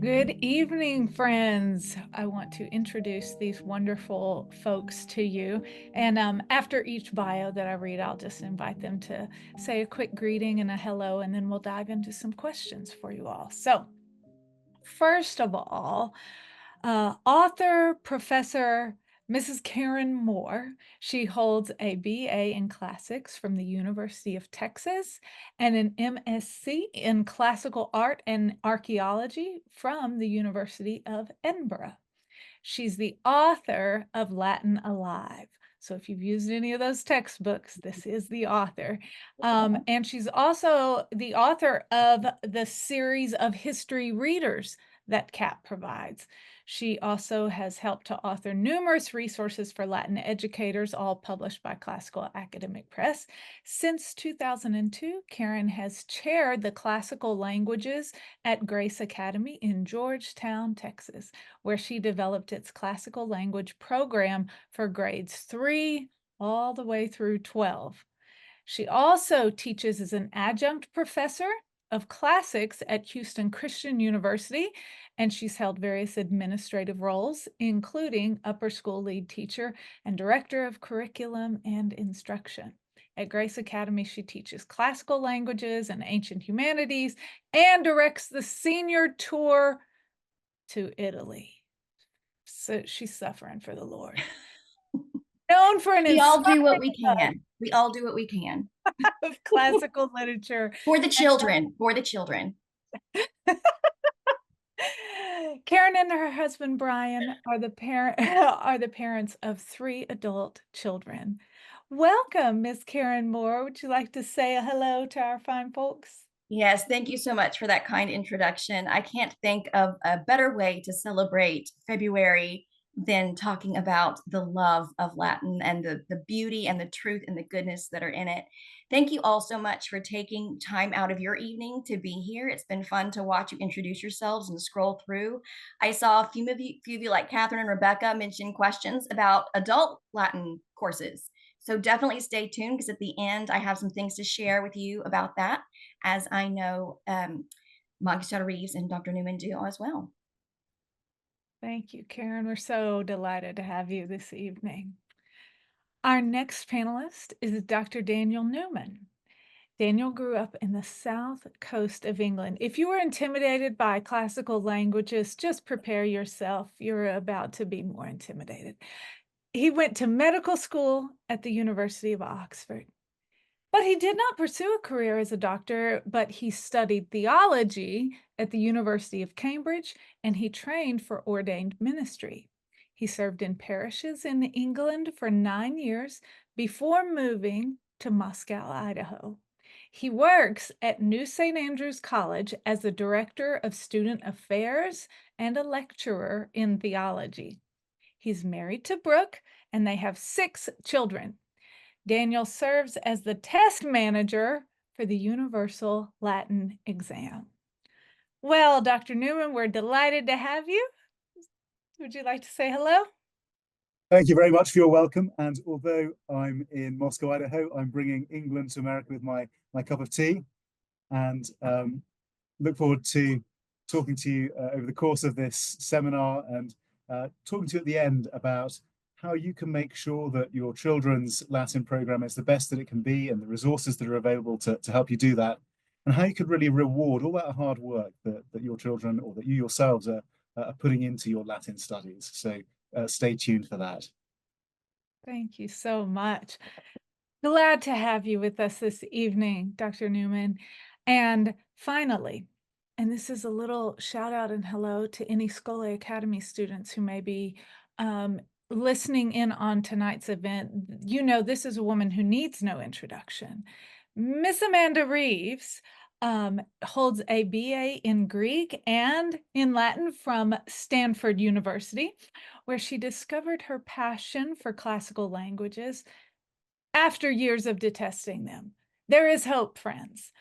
Good evening, friends. I want to introduce these wonderful folks to you. And after each bio that I read, I'll just invite them to say a quick greeting and a hello, and then we'll dive into some questions for you all. So, first of all, author, professor, Mrs. Karen Moore. She holds a BA in Classics from the University of Texas and an MSc in Classical Art and Archaeology from the University of Edinburgh. She's the author of Latin Alive. So if you've used any of those textbooks, this is the author. And she's also the author of the series of history readers that CAP provides. She also has helped to author numerous resources for Latin educators, all published by Classical Academic Press. Since 2002, Karen has chaired the classical languages at Grace Academy in Georgetown, Texas, where she developed its classical language program for grades 3 all the way through 12. She also teaches as an adjunct professor of classics at Houston Christian University, and she's held various administrative roles, including upper school lead teacher and director of curriculum and instruction. At Grace Academy, she teaches classical languages and ancient humanities and directs the senior tour to Italy. So she's suffering for the Lord. Known for an We all do what we inspiring can. We all do what we can of classical literature. for the children, for the children. Karen and her husband Brian are the parents of 3 adult children. Welcome, Miss Karen Moore. Would you like to say a hello to our fine folks? Yes, thank you so much for that kind introduction. I can't think of a better way to celebrate February than talking about the love of Latin and the beauty and the truth and the goodness that are in it. Thank you all so much for taking time out of your evening to be here. It's been fun to watch you introduce yourselves and scroll through. I saw a few of you like Catherine and Rebecca mention questions about adult Latin courses. So definitely stay tuned because at the end, I have some things to share with you about that, as I know Magister Reeves and Dr. Newman do as well. Thank you, Karen. We're so delighted to have you this evening. Our next panelist is Dr. Daniel Newman. Daniel grew up in the south coast of England. If you were intimidated by classical languages, just prepare yourself. You're about to be more intimidated. He went to medical school at the University of Oxford. But he did not pursue a career as a doctor, but he studied theology at the University of Cambridge, and he trained for ordained ministry. He served in parishes in England for 9 years before moving to Moscow, Idaho. He works at New St. Andrews College as the director of student affairs and a lecturer in theology. He's married to Brooke, and they have 6 children. Daniel serves as the test manager for the Universal Latin exam. Well, Dr. Newman, we're delighted to have you. Would you like to say hello? Thank you very much for your welcome. And although I'm in Moscow, Idaho, I'm bringing England to America with my cup of tea, and look forward to talking to you over the course of this seminar and talking to you at the end about how you can make sure that your children's Latin program is the best that it can be and the resources that are available to help you do that, and how you could really reward all that hard work that your children or that you yourselves are putting into your Latin studies. So stay tuned for that. Thank you so much. Glad to have you with us this evening, Dr. Newman. And finally, and this is a little shout out and hello to any Schole Academy students who may be listening in on tonight's event. You know, this is a woman who needs no introduction. Miss Amanda Reeves holds a BA in Greek and in Latin from Stanford University, where she discovered her passion for classical languages after years of detesting them. There is hope, friends.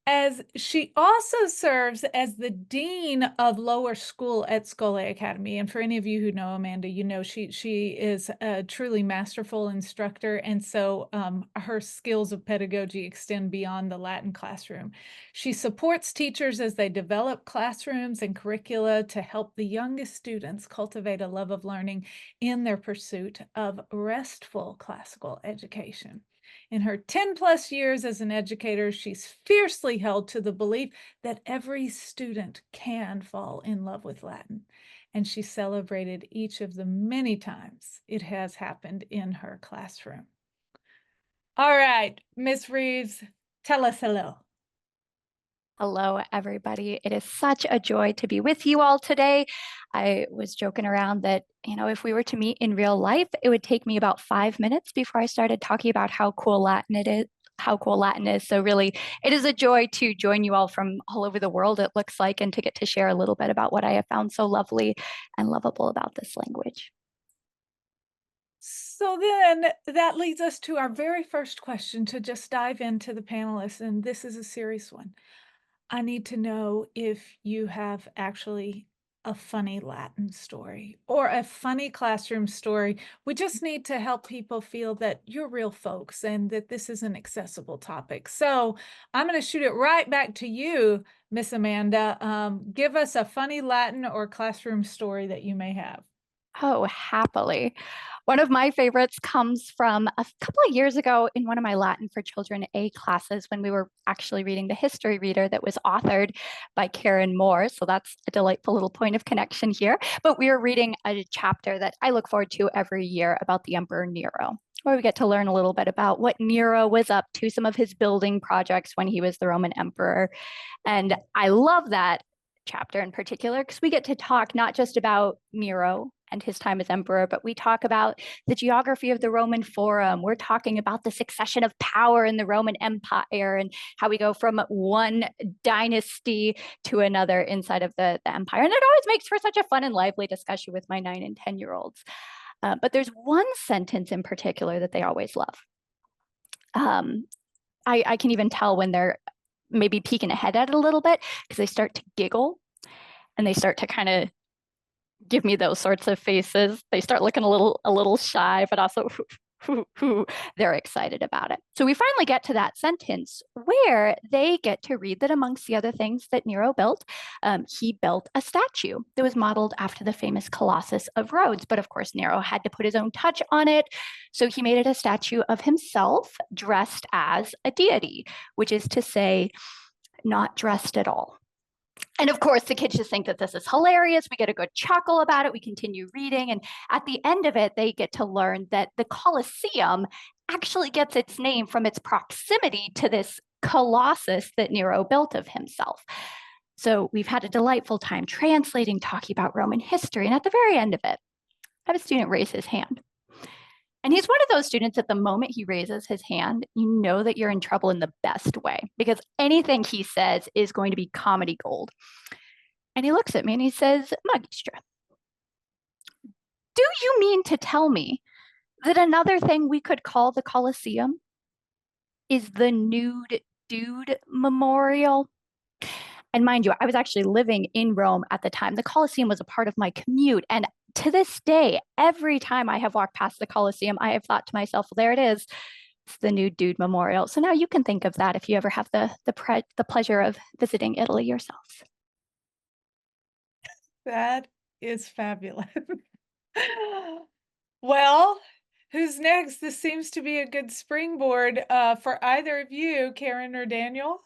As she also serves as the dean of lower school at Scholé Academy. And for any of you who know Amanda, you know she is a truly masterful instructor, and so her skills of pedagogy extend beyond the Latin classroom. She supports teachers as they develop classrooms and curricula to help the youngest students cultivate a love of learning in their pursuit of restful classical education. In her 10 plus years as an educator, she's fiercely held to the belief that every student can fall in love with Latin. And she celebrated each of the many times it has happened in her classroom. All right, Miss Reeves, tell us hello. Hello, everybody. It is such a joy to be with you all today. I was joking around that, if we were to meet in real life, it would take me about 5 minutes before I started talking about how cool Latin it is. How cool Latin is. So really, it is a joy to join you all from all over the world, it looks like, and to get to share a little bit about what I have found so lovely and lovable about this language. So then that leads us to our very first question to just dive into the panelists, and this is a serious one. I need to know if you have actually a funny Latin story or a funny classroom story. We just need to help people feel that you're real folks and that this is an accessible topic. So I'm going to shoot it right back to you, Miss Amanda. Give us a funny Latin or classroom story that you may have. Oh, happily. One of my favorites comes from a couple of years ago in one of my Latin for Children A classes when we were actually reading the history reader that was authored by Karen Moore. So that's a delightful little point of connection here. But we were reading a chapter that I look forward to every year about the Emperor Nero, where we get to learn a little bit about what Nero was up to, some of his building projects when he was the Roman emperor. And I love that chapter in particular because we get to talk not just about Nero and his time as emperor, but we talk about the geography of the Roman Forum. We're talking about the succession of power in the Roman Empire and how we go from one dynasty to another inside of the empire. And it always makes for such a fun and lively discussion with my 9 and 10-year-olds. But there's one sentence in particular that they always love. I can even tell when they're maybe peeking ahead at it a little bit because they start to giggle and they start to kind of give me those sorts of faces. They start looking a little shy, but also they're excited about it. So we finally get to that sentence where they get to read that amongst the other things that Nero built, he built a statue that was modeled after the famous Colossus of Rhodes. But of course, Nero had to put his own touch on it. So he made it a statue of himself dressed as a deity, which is to say, not dressed at all. And of course, the kids just think that this is hilarious. We get a good chuckle about it. We continue reading. And at the end of it, they get to learn that the Colosseum actually gets its name from its proximity to this colossus that Nero built of himself. So we've had a delightful time translating, talking about Roman history. And at the very end of it, I have a student raise his hand. And he's one of those students at the moment he raises his hand, you know that you're in trouble in the best way because anything he says is going to be comedy gold. And he looks at me and he says, Magistra, do you mean to tell me that another thing we could call the Colosseum is the Nude Dude Memorial? And mind you, I was actually living in Rome at the time. The Colosseum was a part of my commute. And to this day, every time I have walked past the Colosseum, I have thought to myself, well, there it is. It's the Nude Dude Memorial. So now you can think of that if you ever have the pleasure of visiting Italy yourself. That is fabulous. Well, who's next? This seems to be a good springboard for either of you, Karen or Daniel.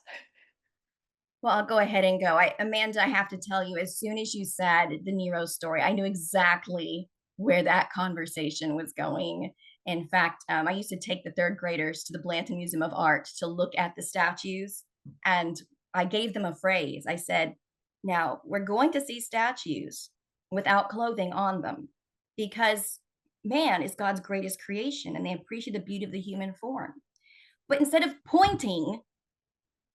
Well, I'll go ahead and go. Amanda, I have to tell you, as soon as you said the Nero story, I knew exactly where that conversation was going. In fact, I used to take the third graders to the Blanton Museum of Art to look at the statues. And I gave them a phrase. I said, now we're going to see statues without clothing on them because man is God's greatest creation and they appreciate the beauty of the human form. But instead of pointing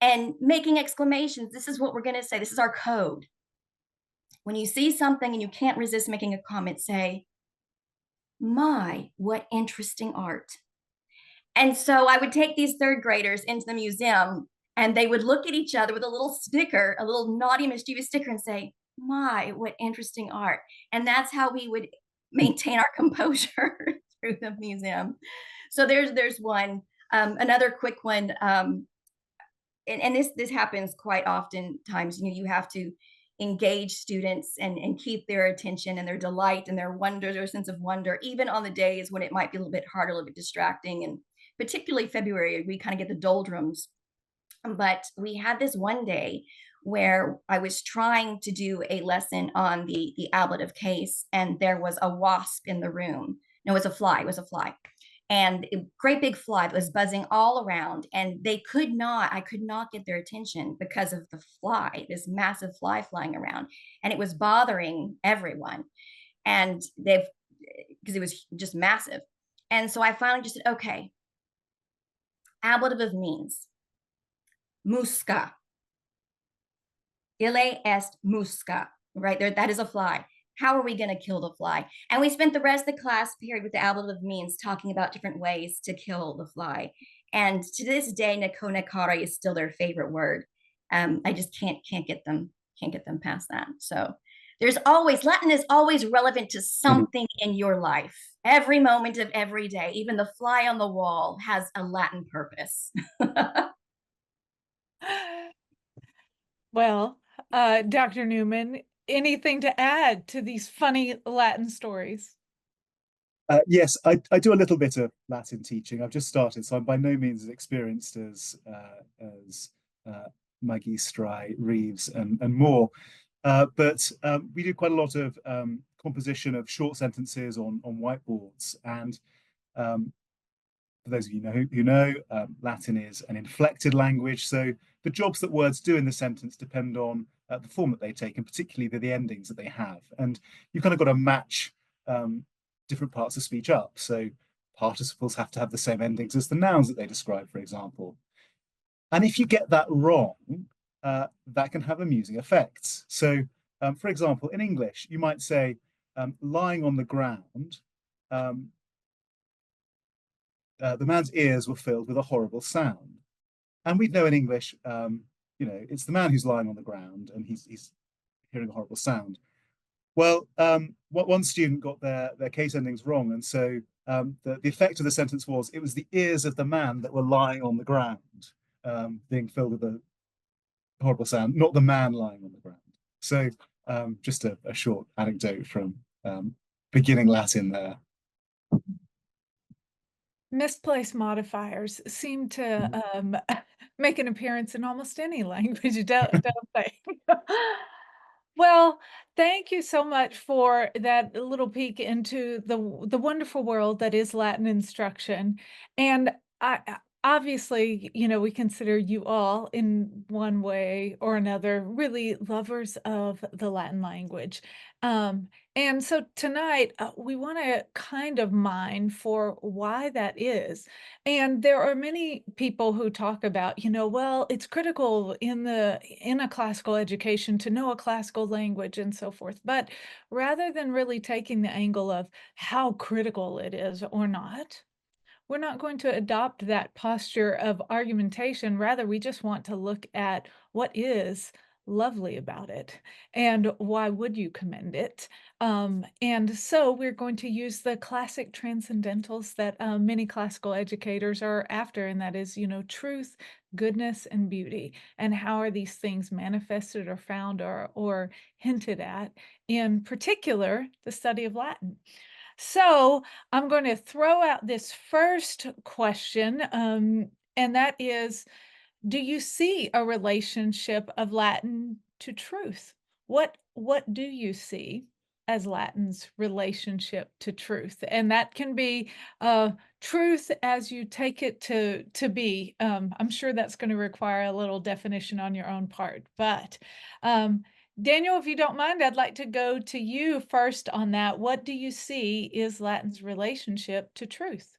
and making exclamations, this is what we're going to say. This is our code. When you see something and you can't resist making a comment, say, my, what interesting art. And so I would take these third graders into the museum And they would look at each other with a little sticker, a little naughty, mischievous sticker, and say, "My, what interesting art." And that's how we would maintain our composure through the museum. So there's one. Another quick one, and this happens quite often times. You have to engage students and keep their attention and their delight and their wonder, their sense of wonder, even on the days when it might be a little bit harder, a little bit distracting. And particularly February, we kind of get the doldrums. But we had this one day where I was trying to do a lesson on the ablative case, and there was a wasp in the room. No, it was a fly. It was a fly, and a great big fly that was buzzing all around. And I could not get their attention because of the fly, this massive fly flying around, and it was bothering everyone. And because it was just massive. And so I finally just said, okay, ablative means musca. Ille est musca, right there. That is a fly. How are we going to kill the fly? And we spent the rest of the class period with the ablative means talking about different ways to kill the fly. And to this day, nakonekare is still their favorite word. I just can't get them past that. So there's always, Latin is always relevant to something in your life. Every moment of every day, even the fly on the wall has a Latin purpose. Well, Dr. Newman, anything to add to these funny Latin stories? Yes, I do a little bit of Latin teaching. I've just started, so I'm by no means as experienced as Magistri, Reeves, and more. But we do quite a lot of composition of short sentences on whiteboards. And for those of you who know, Latin is an inflected language. So the jobs that words do in the sentence depend on the form that they take, and particularly the endings that they have. And you've kind of got to match different parts of speech up. So participles have to have the same endings as the nouns that they describe, for example. And if you get that wrong, that can have amusing effects. So, for example, in English, you might say, lying on the ground, the man's ears were filled with a horrible sound. And we know in English, it's the man who's lying on the ground and he's hearing a horrible sound. Well, one student got their case endings wrong, and so the effect of the sentence was it was the ears of the man that were lying on the ground being filled with a horrible sound, not the man lying on the ground. So just a short anecdote from beginning Latin there. Misplaced modifiers seem to make an appearance in almost any language, don't they? Well, thank you so much for that little peek into the wonderful world that is Latin instruction. And obviously, we consider you all in one way or another really lovers of the Latin language. And so tonight, we want to kind of mine for why that is. And there are many people who talk about, well, it's critical in a classical education to know a classical language and so forth. But rather than really taking the angle of how critical it is or not, we're not going to adopt that posture of argumentation. Rather, we just want to look at what is lovely about it and why would you commend it. And so we're going to use the classic transcendentals that many classical educators are after, and that is, truth, goodness, and beauty. And how are these things manifested or found or hinted at, in particular, the study of Latin. So I'm going to throw out this first question, and that is, do you see a relationship of Latin to truth? What do you see as Latin's relationship to truth? And that can be truth as you take it to be. I'm sure that's going to require a little definition on your own part, but Daniel, if you don't mind, I'd like to go to you first on that. What do you see is Latin's relationship to truth?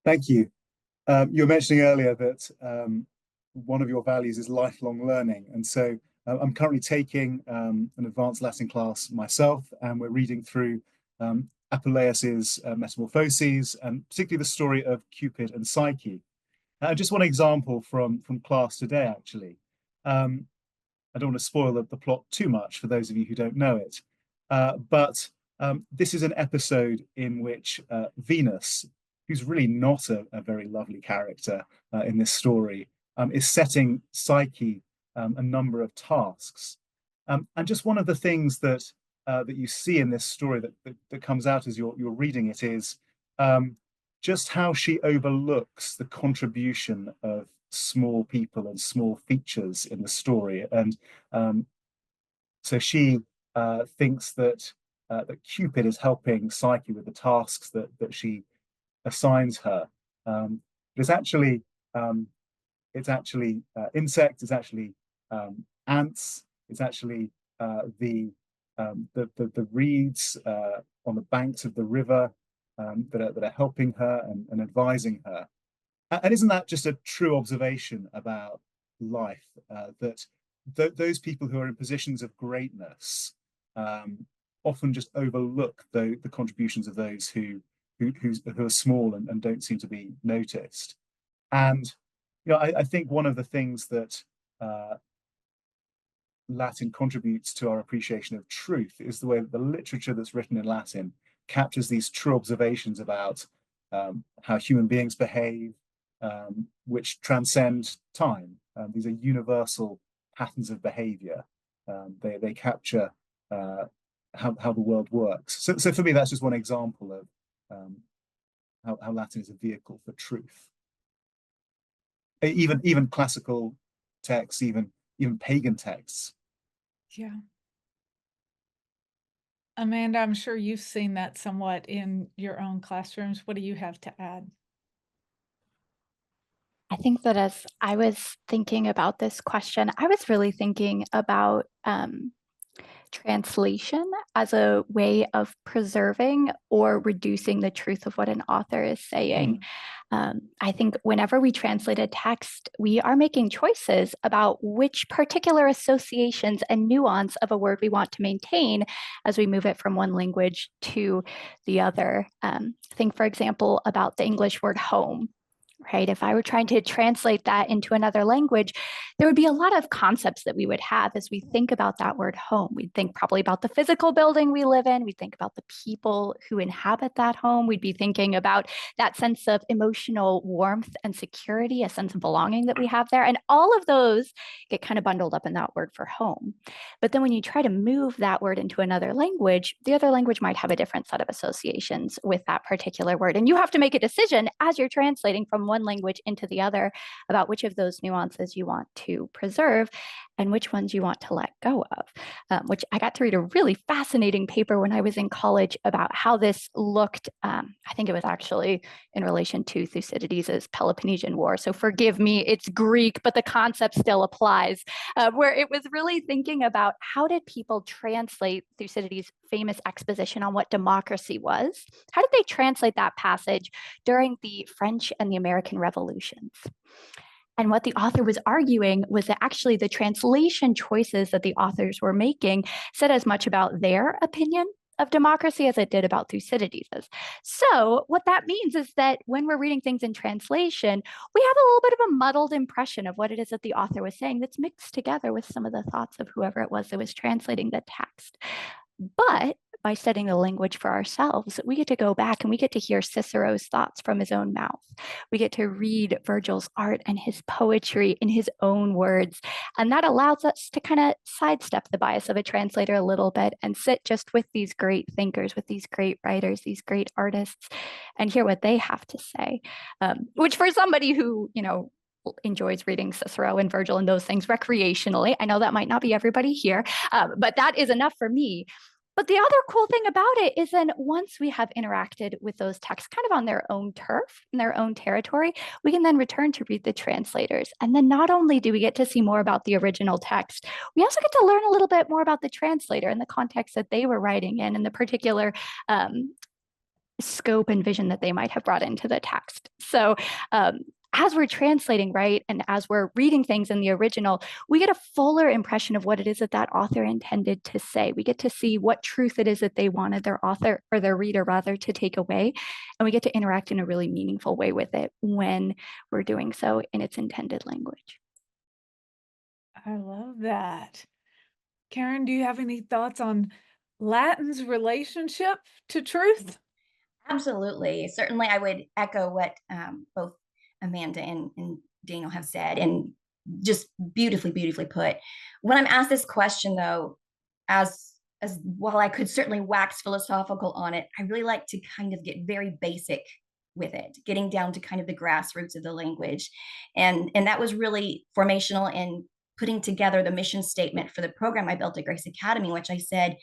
Thank you. You were mentioning earlier that one of your values is lifelong learning. And so I'm currently taking an advanced Latin class myself, and we're reading through Apuleius's Metamorphoses, and particularly the story of Cupid and Psyche. Just one example from class today, actually. I don't want to spoil the plot too much for those of you who don't know it, but this is an episode in which Venus, who's really not a very lovely character in this story, is setting Psyche a number of tasks. And just one of the things that that you see in this story that comes out as you're reading it is just how she overlooks the contribution of small people and small features in the story. And so she thinks that that Cupid is helping Psyche with the tasks that she assigns her. It's actually insects. It's actually ants. It's actually the reeds on the banks of the river that are helping her and advising her. And isn't that just a true observation about life, that those people who are in positions of greatness often just overlook the contributions of those who are small and don't seem to be noticed. And I think one of the things that Latin contributes to our appreciation of truth is the way that the literature that's written in Latin captures these true observations about how human beings behave, which transcend time. These are universal patterns of behavior. They capture how the world works. So for me, that's just one example of how Latin is a vehicle for truth. Even classical texts, even pagan texts. Yeah. Amanda, I'm sure you've seen that somewhat in your own classrooms. What do you have to add? I think that as I was thinking about this question, I was really thinking about translation as a way of preserving or reducing the truth of what an author is saying. I think whenever we translate a text, we are making choices about which particular associations and nuance of a word we want to maintain as we move it from one language to the other. Think, for example, about the English word home. Right? If I were trying to translate that into another language, there would be a lot of concepts that we would have as we think about that word home. We'd think probably about the physical building we live in. We'd think about the people who inhabit that home. We'd be thinking about that sense of emotional warmth and security, a sense of belonging that we have there. And all of those get kind of bundled up in that word for home. But then when you try to move that word into another language, the other language might have a different set of associations with that particular word. And you have to make a decision as you're translating from one language into the other about which of those nuances you want to preserve and which ones you want to let go of, which I got to read a really fascinating paper when I was in college about how this looked. I think it was actually in relation to Thucydides' Peloponnesian War. So forgive me, it's Greek, but the concept still applies, where it was really thinking about how did people translate Thucydides' famous exposition on what democracy was? How did they translate that passage during the French and the American Revolutions? And what the author was arguing was that actually the translation choices that the authors were making said as much about their opinion of democracy as it did about Thucydides's. So what that means is that when we're reading things in translation, we have a little bit of a muddled impression of what it is that the author was saying that's mixed together with some of the thoughts of whoever it was that was translating the text. But by studying the language for ourselves, we get to go back and we get to hear Cicero's thoughts from his own mouth. We get to read Virgil's art and his poetry in his own words. And that allows us to kind of sidestep the bias of a translator a little bit and sit just with these great thinkers, with these great writers, these great artists, and hear what they have to say. Which for somebody who, enjoys reading Cicero and Virgil and those things recreationally, I know that might not be everybody here, but that is enough for me. But the other cool thing about it is then once we have interacted with those texts kind of on their own turf, in their own territory, we can then return to read the translators. And then not only do we get to see more about the original text, we also get to learn a little bit more about the translator and the context that they were writing in and the particular scope and vision that they might have brought into the text. So as we're translating, right, and as we're reading things in the original, we get a fuller impression of what it is that that author intended to say. We get to see what truth it is that they wanted their author, or their reader rather, to take away. And we get to interact in a really meaningful way with it when we're doing so in its intended language. I love that. Karen, do you have any thoughts on Latin's relationship to truth? Absolutely. Certainly, I would echo what both Amanda and Daniel have said, and just beautifully, beautifully put. When I'm asked this question, though, as while I could certainly wax philosophical on it, I really like to kind of get very basic with it, getting down to kind of the grassroots of the language, and that was really formational in putting together the mission statement for the program I built at Grace Academy, which I said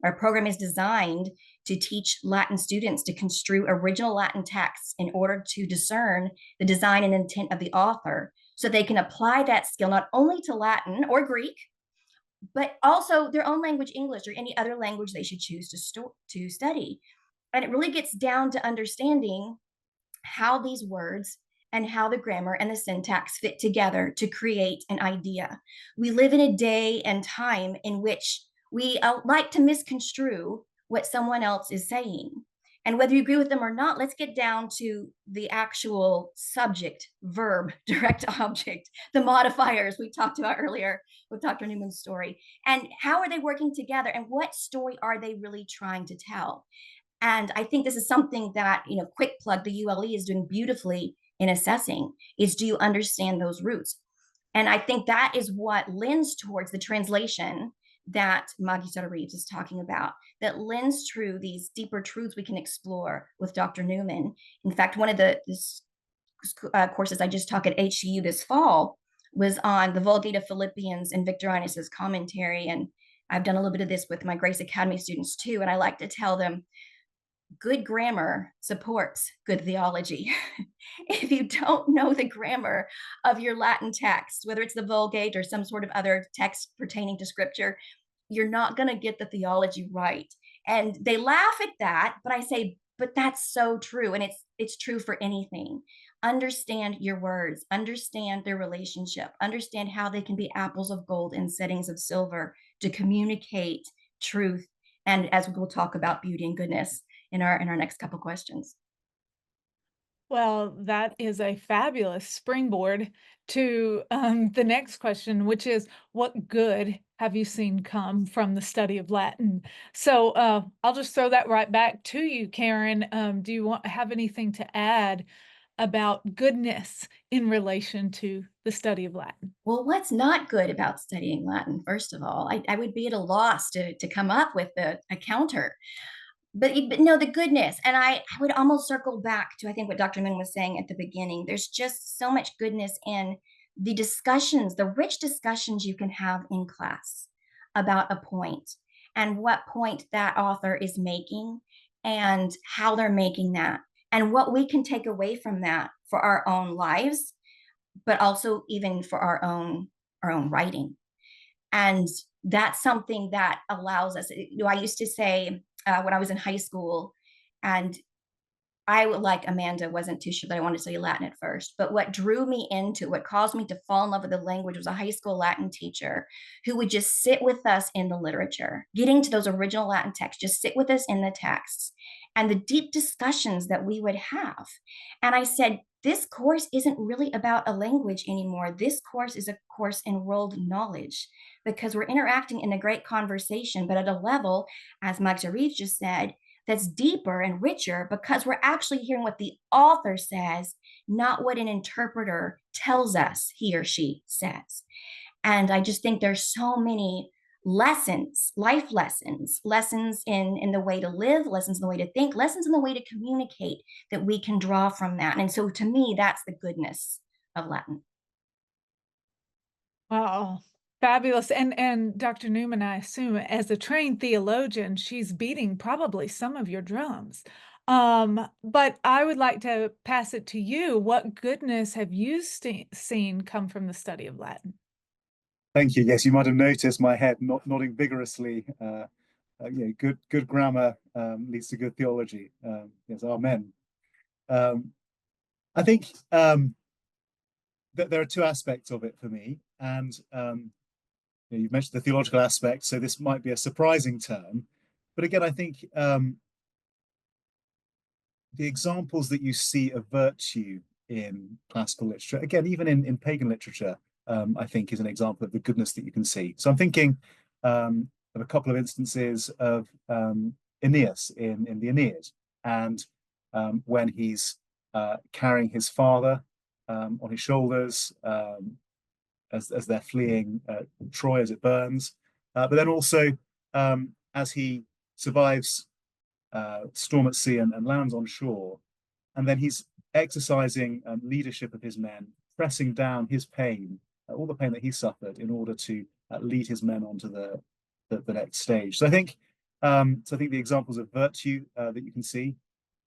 our program is designed to teach Latin students to construe original Latin texts in order to discern the design and intent of the author, so they can apply that skill not only to Latin or Greek, but also their own language, English, or any other language they should choose to study. And it really gets down to understanding how these words and how the grammar and the syntax fit together to create an idea. We live in a day and time in which we like to misconstrue what someone else is saying. And whether you agree with them or not, let's get down to the actual subject, verb, direct object, the modifiers we talked about earlier with Dr. Newman's story. And how are they working together? And what story are they really trying to tell? And I think this is something that, quick plug, the ULE is doing beautifully in assessing, is do you understand those roots? And I think that is what lends towards the translation that Maggie Reeves is talking about, that lends through these deeper truths we can explore with Dr. Newman. In fact, one of the courses I just taught at HCU this fall was on the Vulgate of Philippians and Victorinus's commentary. And I've done a little bit of this with my Grace Academy students too. And I like to tell them, good grammar supports good theology. If you don't know the grammar of your Latin text, whether it's the Vulgate or some sort of other text pertaining to scripture, you're not going to get the theology right. And they laugh at that, but I say, but that's so true. And it's true for anything. Understand your words, understand their relationship, understand how they can be apples of gold in settings of silver to communicate truth. And as we'll talk about, beauty and goodness in our next couple questions. Well, that is a fabulous springboard to the next question, which is, what good have you seen come from the study of Latin? So I'll just throw that right back to you, Karen. Do you have anything to add about goodness in relation to the study of Latin? Well, what's not good about studying Latin? First of all, I would be at a loss to come up with a counter. But no, the goodness. And I would almost circle back to, I think, what Dr. Moon was saying at the beginning. There's just so much goodness in the discussions, the rich discussions you can have in class about a point and what point that author is making and how they're making that and what we can take away from that for our own lives, but also even for our own writing. And that's something that allows us. I used to say when I was in high school, and I, like Amanda, wasn't too sure that I wanted to study Latin at first. But what drew me into, what caused me to fall in love with the language was a high school Latin teacher who would just sit with us in the literature, getting to those original Latin texts, just sit with us in the texts and the deep discussions that we would have. And I said, this course isn't really about a language anymore. This course is a course in world knowledge, because we're interacting in a great conversation, but at a level, as Magda Reeves just said, that's deeper and richer, because we're actually hearing what the author says, not what an interpreter tells us he or she says. And I just think there's so many lessons, life lessons, lessons in the way to live, lessons in the way to think, lessons in the way to communicate that we can draw from that. And so to me, that's the goodness of Latin. Wow, fabulous. And Dr. Newman, I assume, as a trained theologian, she's beating probably some of your drums. But I would like to pass it to you. What goodness have you seen come from the study of Latin? Thank you. Yes, you might have noticed my head nodding vigorously. Good grammar leads to good theology. Yes, amen. I think there are two aspects of it for me, and you've mentioned the theological aspect, so this might be a surprising term, but again, I think the examples that you see of virtue in classical literature, again, even in pagan literature, I think is an example of the goodness that you can see. So I'm thinking of a couple of instances of Aeneas in the Aeneid, and when he's carrying his father on his shoulders as they're fleeing Troy as it burns, but then also as he survives storm at sea and lands on shore, and then he's exercising leadership of his men, pressing down his pain, all the pain that he suffered, in order to lead his men onto the next stage. So I think the examples of virtue that you can see,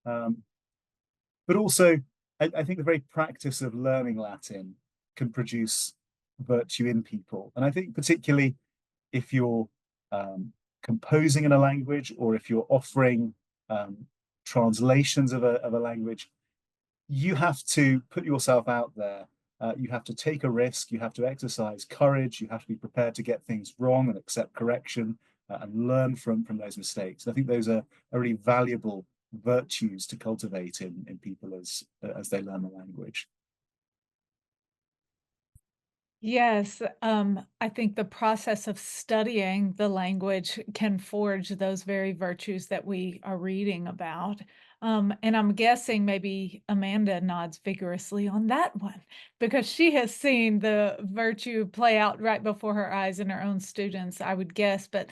but also I think the very practice of learning Latin can produce virtue in people, and I think particularly if you're composing in a language, or if you're offering translations of a language, you have to put yourself out there. You have to take a risk. You have to exercise courage. You have to be prepared to get things wrong and accept correction and learn from those mistakes. I think those are really valuable virtues to cultivate in people as they learn the language. Yes, I think the process of studying the language can forge those very virtues that we are reading about. And I'm guessing maybe Amanda nods vigorously on that one because she has seen the virtue play out right before her eyes in her own students, I would guess. But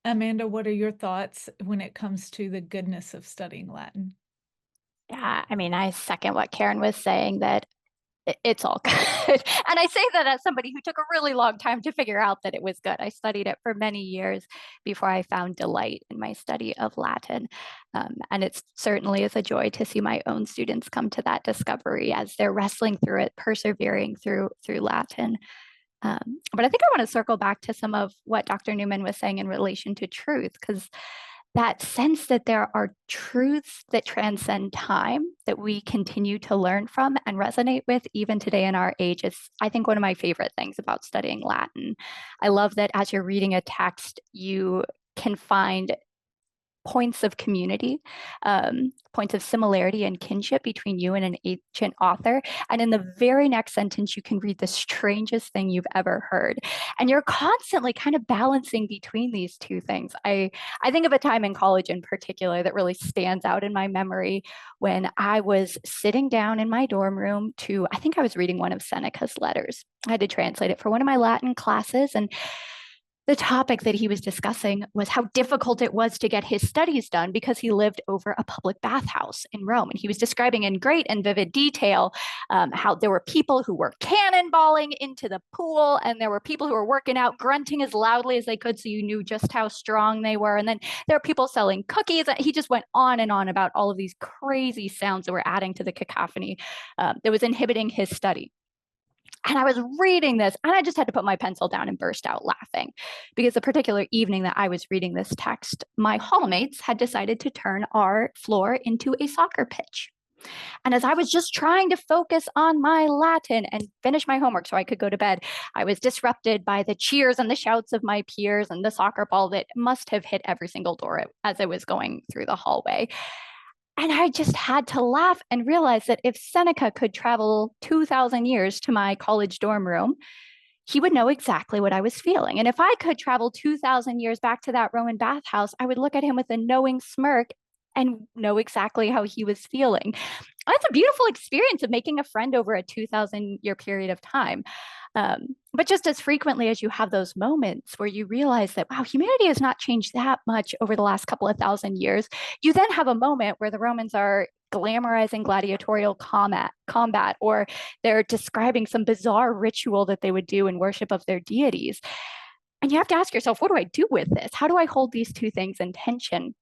Amanda, what are your thoughts when it comes to the goodness of studying Latin? Yeah, I mean, I second what Karen was saying, that it's all good. And I say that as somebody who took a really long time to figure out that it was good. I studied it for many years before I found delight in my study of Latin. And it certainly is a joy to see my own students come to that discovery as they're wrestling through it, persevering through Latin. But I think I want to circle back to some of what Dr. Newman was saying in relation to truth, because that sense that there are truths that transcend time that we continue to learn from and resonate with even today in our age is, I think, one of my favorite things about studying Latin. I love that as you're reading a text, you can find points of community, points of similarity and kinship between you and an ancient author. And in the very next sentence, you can read the strangest thing you've ever heard. And you're constantly kind of balancing between these two things. I think of a time in college in particular that really stands out in my memory when I was sitting down in my dorm room I think I was reading one of Seneca's letters. I had to translate it for one of my Latin classes, and the topic that he was discussing was how difficult it was to get his studies done because he lived over a public bathhouse in Rome. And he was describing in great and vivid detail how there were people who were cannonballing into the pool, and there were people who were working out, grunting as loudly as they could so you knew just how strong they were. And then there were people selling cookies. He just went on and on about all of these crazy sounds that were adding to the cacophony that was inhibiting his study. And I was reading this and I just had to put my pencil down and burst out laughing because the particular evening that I was reading this text, my hallmates had decided to turn our floor into a soccer pitch. And as I was just trying to focus on my Latin and finish my homework so I could go to bed, I was disrupted by the cheers and the shouts of my peers and the soccer ball that must have hit every single door as I was going through the hallway. And I just had to laugh and realize that if Seneca could travel 2,000 years to my college dorm room, he would know exactly what I was feeling. And if I could travel 2,000 years back to that Roman bathhouse, I would look at him with a knowing smirk and know exactly how he was feeling. That's a beautiful experience of making a friend over a 2,000-year period of time. But just as frequently as you have those moments where you realize that, wow, humanity has not changed that much over the last couple of thousand years, you then have a moment where the Romans are glamorizing gladiatorial combat, or they're describing some bizarre ritual that they would do in worship of their deities. And you have to ask yourself, what do I do with this? How do I hold these two things in tension?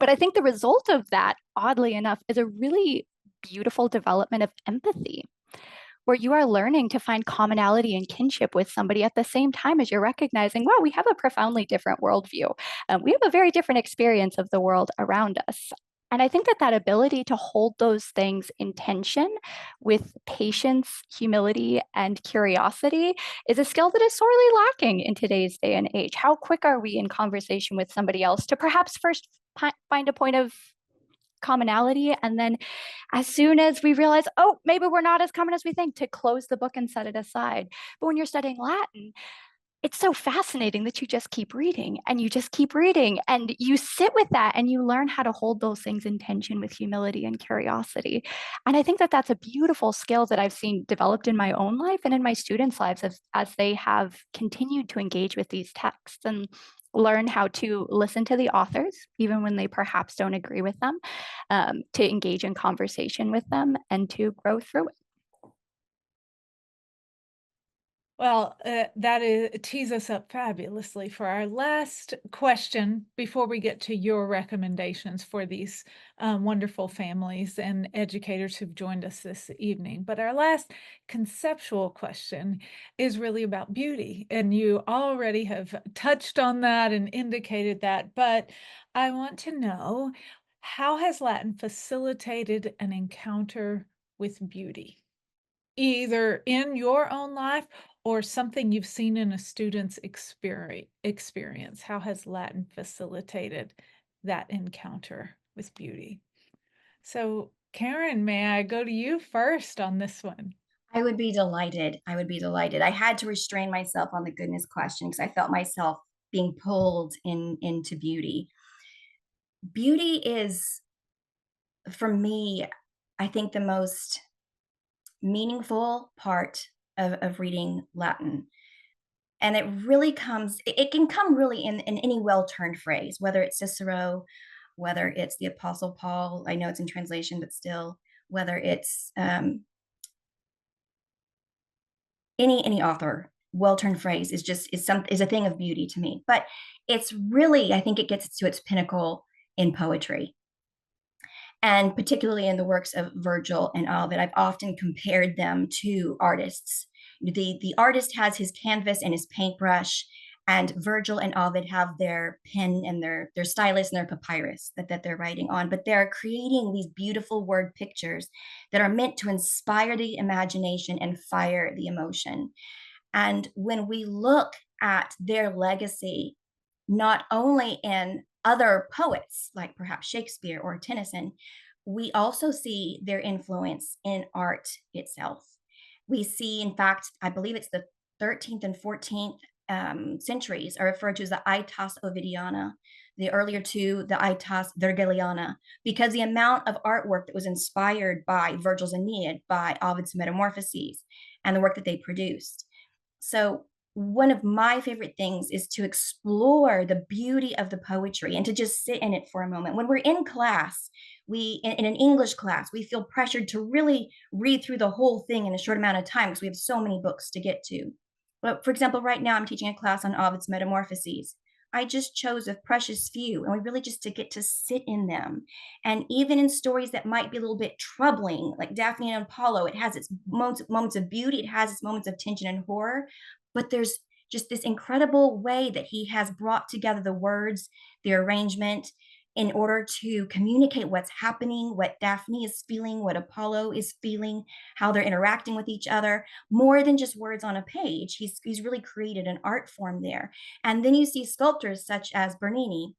But I think the result of that, oddly enough, is a really beautiful development of empathy, where you are learning to find commonality and kinship with somebody at the same time as you're recognizing, wow, we have a profoundly different worldview. We have a very different experience of the world around us. And I think that that ability to hold those things in tension with patience, humility, and curiosity is a skill that is sorely lacking in today's day and age. How quick are we in conversation with somebody else to perhaps first find a point of commonality, and then as soon as we realize, oh, maybe we're not as common as we think, to close the book and set it aside. But when you're studying Latin, it's so fascinating that you just keep reading and you just keep reading and you sit with that and you learn how to hold those things in tension with humility and curiosity. And I think that that's a beautiful skill that I've seen developed in my own life and in my students' lives as they have continued to engage with these texts and learn how to listen to the authors, even when they perhaps don't agree with them, to engage in conversation with them and to grow through it. Well, tees us up fabulously for our last question before we get to your recommendations for these wonderful families and educators who've joined us this evening. But our last conceptual question is really about beauty. And you already have touched on that and indicated that. But I want to know, how has Latin facilitated an encounter with beauty, either in your own life or something you've seen in a student's experience? How has Latin facilitated that encounter with beauty? So, Karen, may I go to you first on this one? I would be delighted. I would be delighted. I had to restrain myself on the goodness question because I felt myself being pulled into beauty. Beauty is, for me, I think the most meaningful part of reading Latin. And it really comes, it can come really in any well-turned phrase, whether it's Cicero, whether it's the Apostle Paul, I know it's in translation, but still, whether it's any author, well-turned phrase is a thing of beauty to me. But it's really, I think it gets to its pinnacle in poetry. And particularly in the works of Virgil and Ovid, I've often compared them to artists. The artist has his canvas and his paintbrush, and Virgil and Ovid have their pen and their stylus and their papyrus that they're writing on. But they're creating these beautiful word pictures that are meant to inspire the imagination and fire the emotion. And when we look at their legacy, not only in other poets like perhaps Shakespeare or Tennyson, we also see their influence in art itself. We see, in fact, I believe it's the 13th and 14th centuries are referred to as the Aetas Ovidiana, the earlier two, the Aetas Virgiliana, because the amount of artwork that was inspired by Virgil's Aeneid, by Ovid's Metamorphoses, and the work that they produced. So one of my favorite things is to explore the beauty of the poetry and to just sit in it for a moment. When we're in class, in an English class, we feel pressured to really read through the whole thing in a short amount of time because we have so many books to get to. But for example, right now I'm teaching a class on Ovid's Metamorphoses. I just chose a precious few, and we really just to get to sit in them. And even in stories that might be a little bit troubling, like Daphne and Apollo, it has its moments of beauty, it has its moments of tension and horror, but there's just this incredible way that he has brought together the words, the arrangement, in order to communicate what's happening, what Daphne is feeling, what Apollo is feeling, how they're interacting with each other, more than just words on a page. He's really created an art form there. And then you see sculptors such as Bernini.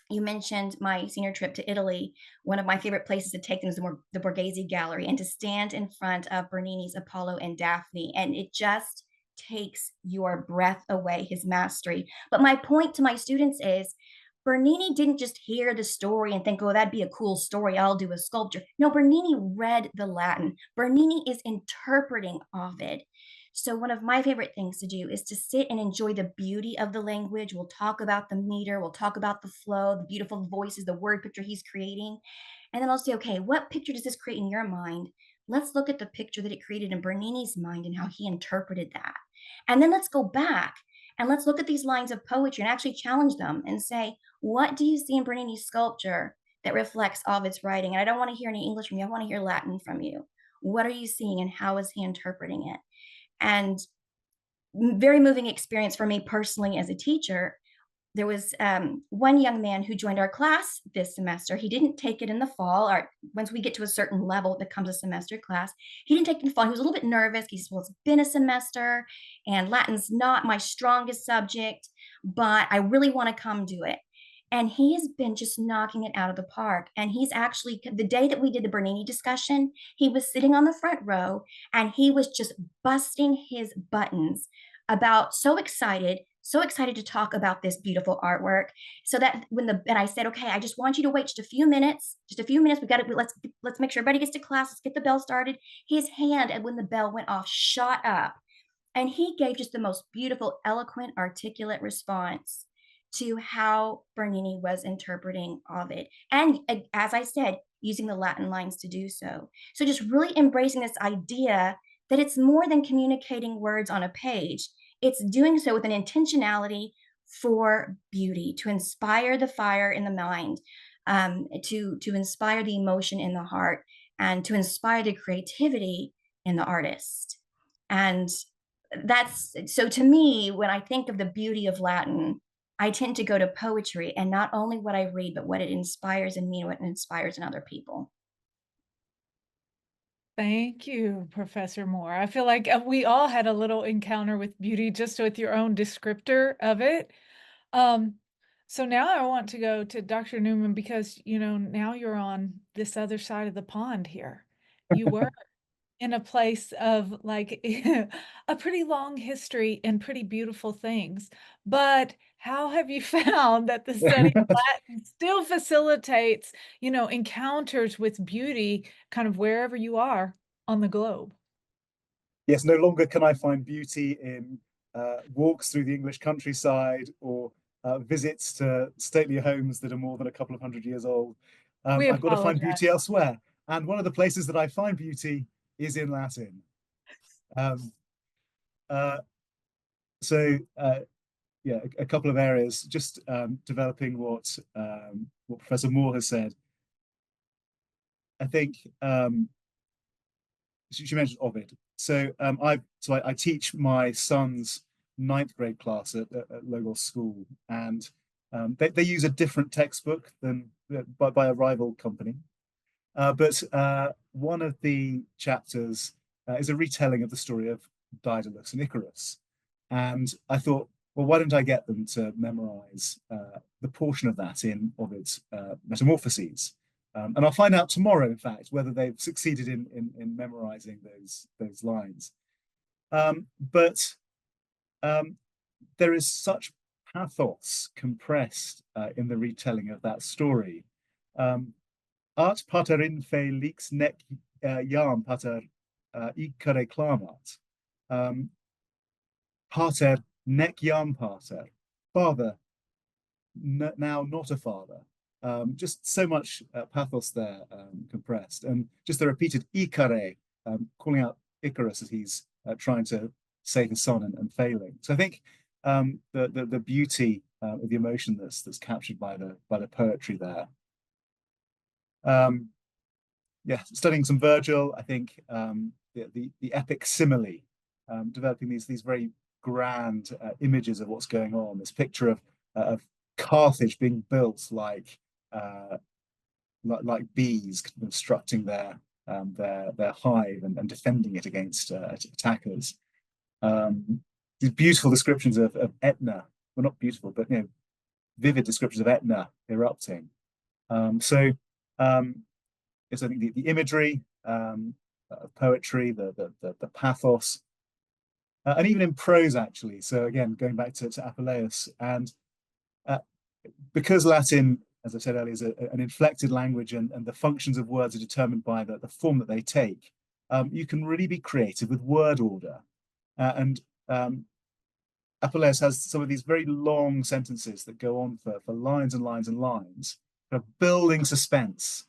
You mentioned my senior trip to Italy. One of my favorite places to take them is the Borghese Gallery, and to stand in front of Bernini's Apollo and Daphne. And it just takes your breath away, his mastery. But my point to my students is, Bernini didn't just hear the story and think, oh, that'd be a cool story, I'll do a sculpture. No, Bernini read the Latin. Bernini is interpreting Ovid. So one of my favorite things to do is to sit and enjoy the beauty of the language. We'll talk about the meter, we'll talk about the flow, the beautiful voices, the word picture he's creating. And then I'll say, okay, what picture does this create in your mind? Let's look at the picture that it created in Bernini's mind and how he interpreted that. And then let's go back and let's look at these lines of poetry and actually challenge them and say, what do you see in Bernini's sculpture that reflects Ovid's writing? And I don't want to hear any English from you, I want to hear Latin from you. What are you seeing and how is he interpreting it? And very moving experience for me personally as a teacher. there was one young man who joined our class this semester. He didn't take it in the fall. Or once we get to a certain level, it becomes a semester class. He didn't take it in the fall. He was a little bit nervous. He said, well, it's been a semester and Latin's not my strongest subject, but I really want to come do it. And he has been just knocking it out of the park. And he's actually, the day that we did the Bernini discussion, he was sitting on the front row and he was just busting his buttons about so excited to talk about this beautiful artwork. So that and I said, okay, I just want you to wait just a few minutes. We got to, let's make sure everybody gets to class. Let's get the bell started. His hand, and when the bell went off, shot up. And he gave just the most beautiful, eloquent, articulate response to how Bernini was interpreting Ovid. And as I said, using the Latin lines to do so. So just really embracing this idea that it's more than communicating words on a page. It's doing so with an intentionality for beauty, to inspire the fire in the mind, to inspire the emotion in the heart, and to inspire the creativity in the artist. And that's so, to me, when I think of the beauty of Latin, I tend to go to poetry, and not only what I read, but what it inspires in me and what it inspires in other people. Thank you, Professor Moore. I feel like we all had a little encounter with beauty just with your own descriptor of it. Um, so now I want to go to Dr. Newman because, now you're on this other side of the pond here. You were in a place of like a pretty long history and pretty beautiful things. But how have you found that the study of Latin still facilitates, encounters with beauty kind of wherever you are on the globe? Yes, no longer can I find beauty in walks through the English countryside or visits to stately homes that are more than a couple of 100 years old. We I've got to find apologize. beauty elsewhere. And one of the places that I find beauty is in Latin. Yeah, a couple of areas, just developing what Professor Moore has said. I think she mentioned Ovid. So I teach my son's 9th grade class at Logos School, and they use a different textbook than by a rival company. But one of the chapters is a retelling of the story of Daedalus and Icarus. And I thought, well, why don't I get them to memorize the portion of that in Ovid's Metamorphoses? And I'll find out tomorrow, in fact, whether they've succeeded in memorizing those lines. But there is such pathos compressed in the retelling of that story. Art paterin felix nec jam pater icare clamat. Pater nec jam pater. Father, now not a father. Just so much pathos there compressed. And just the repeated icare, calling out Icarus as he's trying to save his son and failing. So I think the beauty of the emotion that's captured by the poetry there. Yeah, studying some Virgil, I think the epic simile, developing these very grand images of what's going on. This picture of Carthage being built like bees constructing their hive and defending it against attackers. These beautiful descriptions of Etna, well, not beautiful, but vivid descriptions of Etna erupting. It's, I think, the imagery, poetry, the pathos, and even in prose, actually. So again, going back to Apuleius, and because Latin, as I said earlier, is an inflected language, and the functions of words are determined by the form that they take, you can really be creative with word order. And Apuleius has some of these very long sentences that go on for lines and lines and lines, building suspense.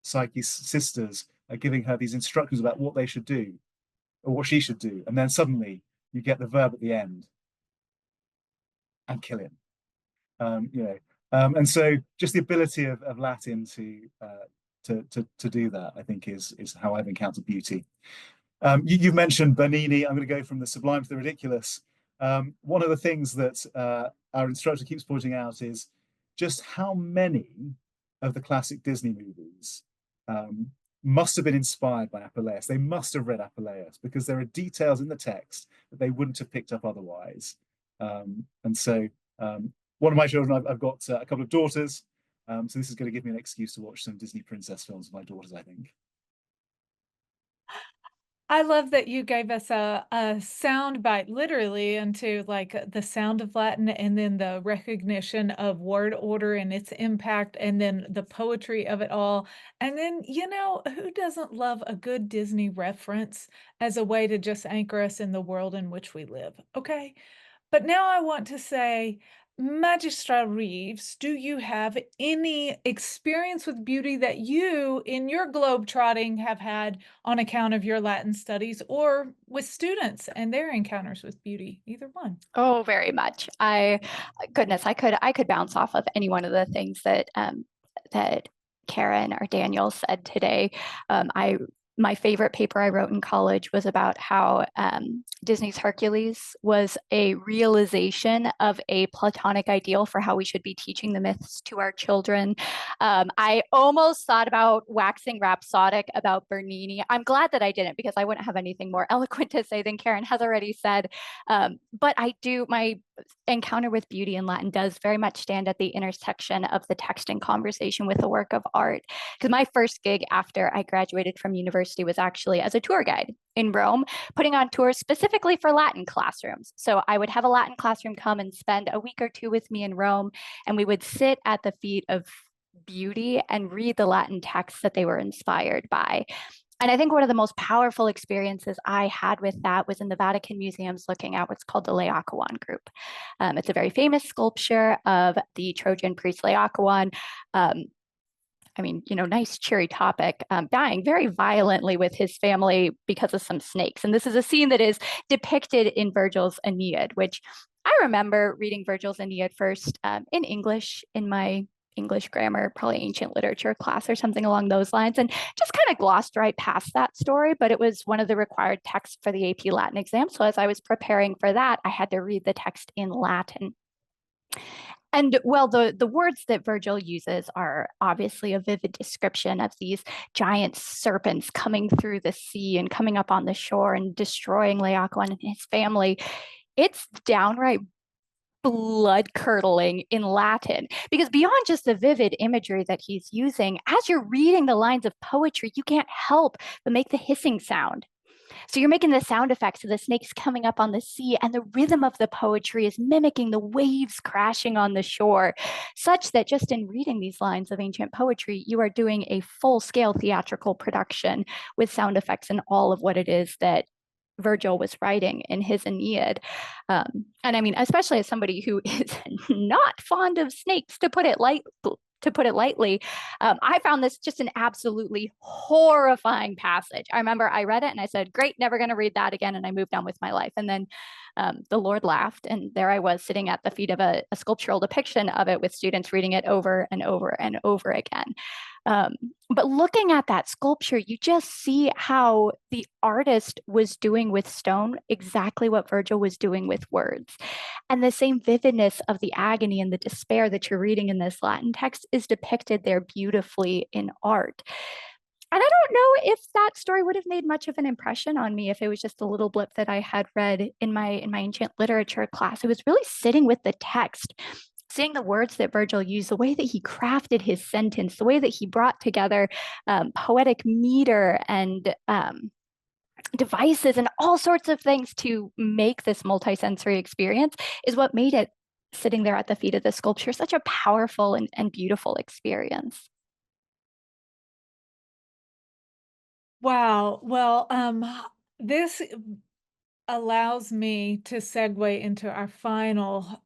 Psyche's sisters are giving her these instructions about what they should do, or what she should do, and then suddenly you get the verb at the end, and kill him. And so just the ability of Latin to do that, I think, is how I've encountered beauty. You've mentioned Bernini. I'm going to go from the sublime to the ridiculous. One of the things that our instructor keeps pointing out is just how many of the classic Disney movies must have been inspired by Apuleius. They must have read Apuleius because there are details in the text that they wouldn't have picked up otherwise. And so one of my children, I've got a couple of daughters, so this is going to give me an excuse to watch some Disney princess films with my daughters, I think. I love that you gave us a sound bite literally into like the sound of Latin and then the recognition of word order and its impact and then the poetry of it all. And then, you know, who doesn't love a good Disney reference as a way to just anchor us in the world in which we live? Okay. But now I want to say, Magistra Reeves, do you have any experience with beauty that you, in your globe-trotting, have had on account of your Latin studies or with students and their encounters with beauty? Either one. Oh, very much. Goodness, I could bounce off of any one of the things that that Karen or Daniel said today. My favorite paper I wrote in college was about how Disney's Hercules was a realization of a Platonic ideal for how we should be teaching the myths to our children. I almost thought about waxing rhapsodic about Bernini. I'm glad that I didn't because I wouldn't have anything more eloquent to say than Karen has already said. But my encounter with beauty in Latin does very much stand at the intersection of the text and conversation with the work of art. Because my first gig after I graduated from university was actually as a tour guide in Rome, putting on tours specifically for Latin classrooms. So I would have a Latin classroom come and spend a week or two with me in Rome, and we would sit at the feet of beauty and read the Latin texts that they were inspired by. And I think one of the most powerful experiences I had with that was in the Vatican museums looking at what's called the Laocoon group. It's a very famous sculpture of the Trojan priest Laocoon. I mean, you know, nice cheery topic, dying very violently with his family because of some snakes. And this is a scene that is depicted in Virgil's Aeneid, which I remember reading Virgil's Aeneid first in English in my English grammar, probably ancient literature class or something along those lines, and just kind of glossed right past that story. But it was one of the required texts for the AP Latin exam. So as I was preparing for that, I had to read the text in Latin. And well, the words that Virgil uses are obviously a vivid description of these giant serpents coming through the sea and coming up on the shore and destroying Laocoon and his family. It's downright blood curdling in Latin, because beyond just the vivid imagery that he's using, as you're reading the lines of poetry, you can't help but make the hissing sound. So you're making the sound effects of the snakes coming up on the sea, and the rhythm of the poetry is mimicking the waves crashing on the shore, such that just in reading these lines of ancient poetry, you are doing a full-scale theatrical production with sound effects and all of what it is that Virgil was writing in his Aeneid. And I mean, especially as somebody who is not fond of snakes, to put it lightly, I found this just an absolutely horrifying passage. I remember I read it and I said, great, never going to read that again. And I moved on with my life. And then the Lord laughed. And there I was sitting at the feet of a sculptural depiction of it with students reading it over and over and over again. But looking at that sculpture, you just see how the artist was doing with stone exactly what Virgil was doing with words. And the same vividness of the agony and the despair that you're reading in this Latin text is depicted there beautifully in art. And I don't know if that story would have made much of an impression on me if it was just a little blip that I had read in my ancient literature class. It was really sitting with the text, seeing the words that Virgil used, the way that he crafted his sentence, the way that he brought together poetic meter and devices and all sorts of things to make this multisensory experience is what made it, sitting there at the feet of the sculpture, such a powerful and beautiful experience. Wow. Well, this allows me to segue into our final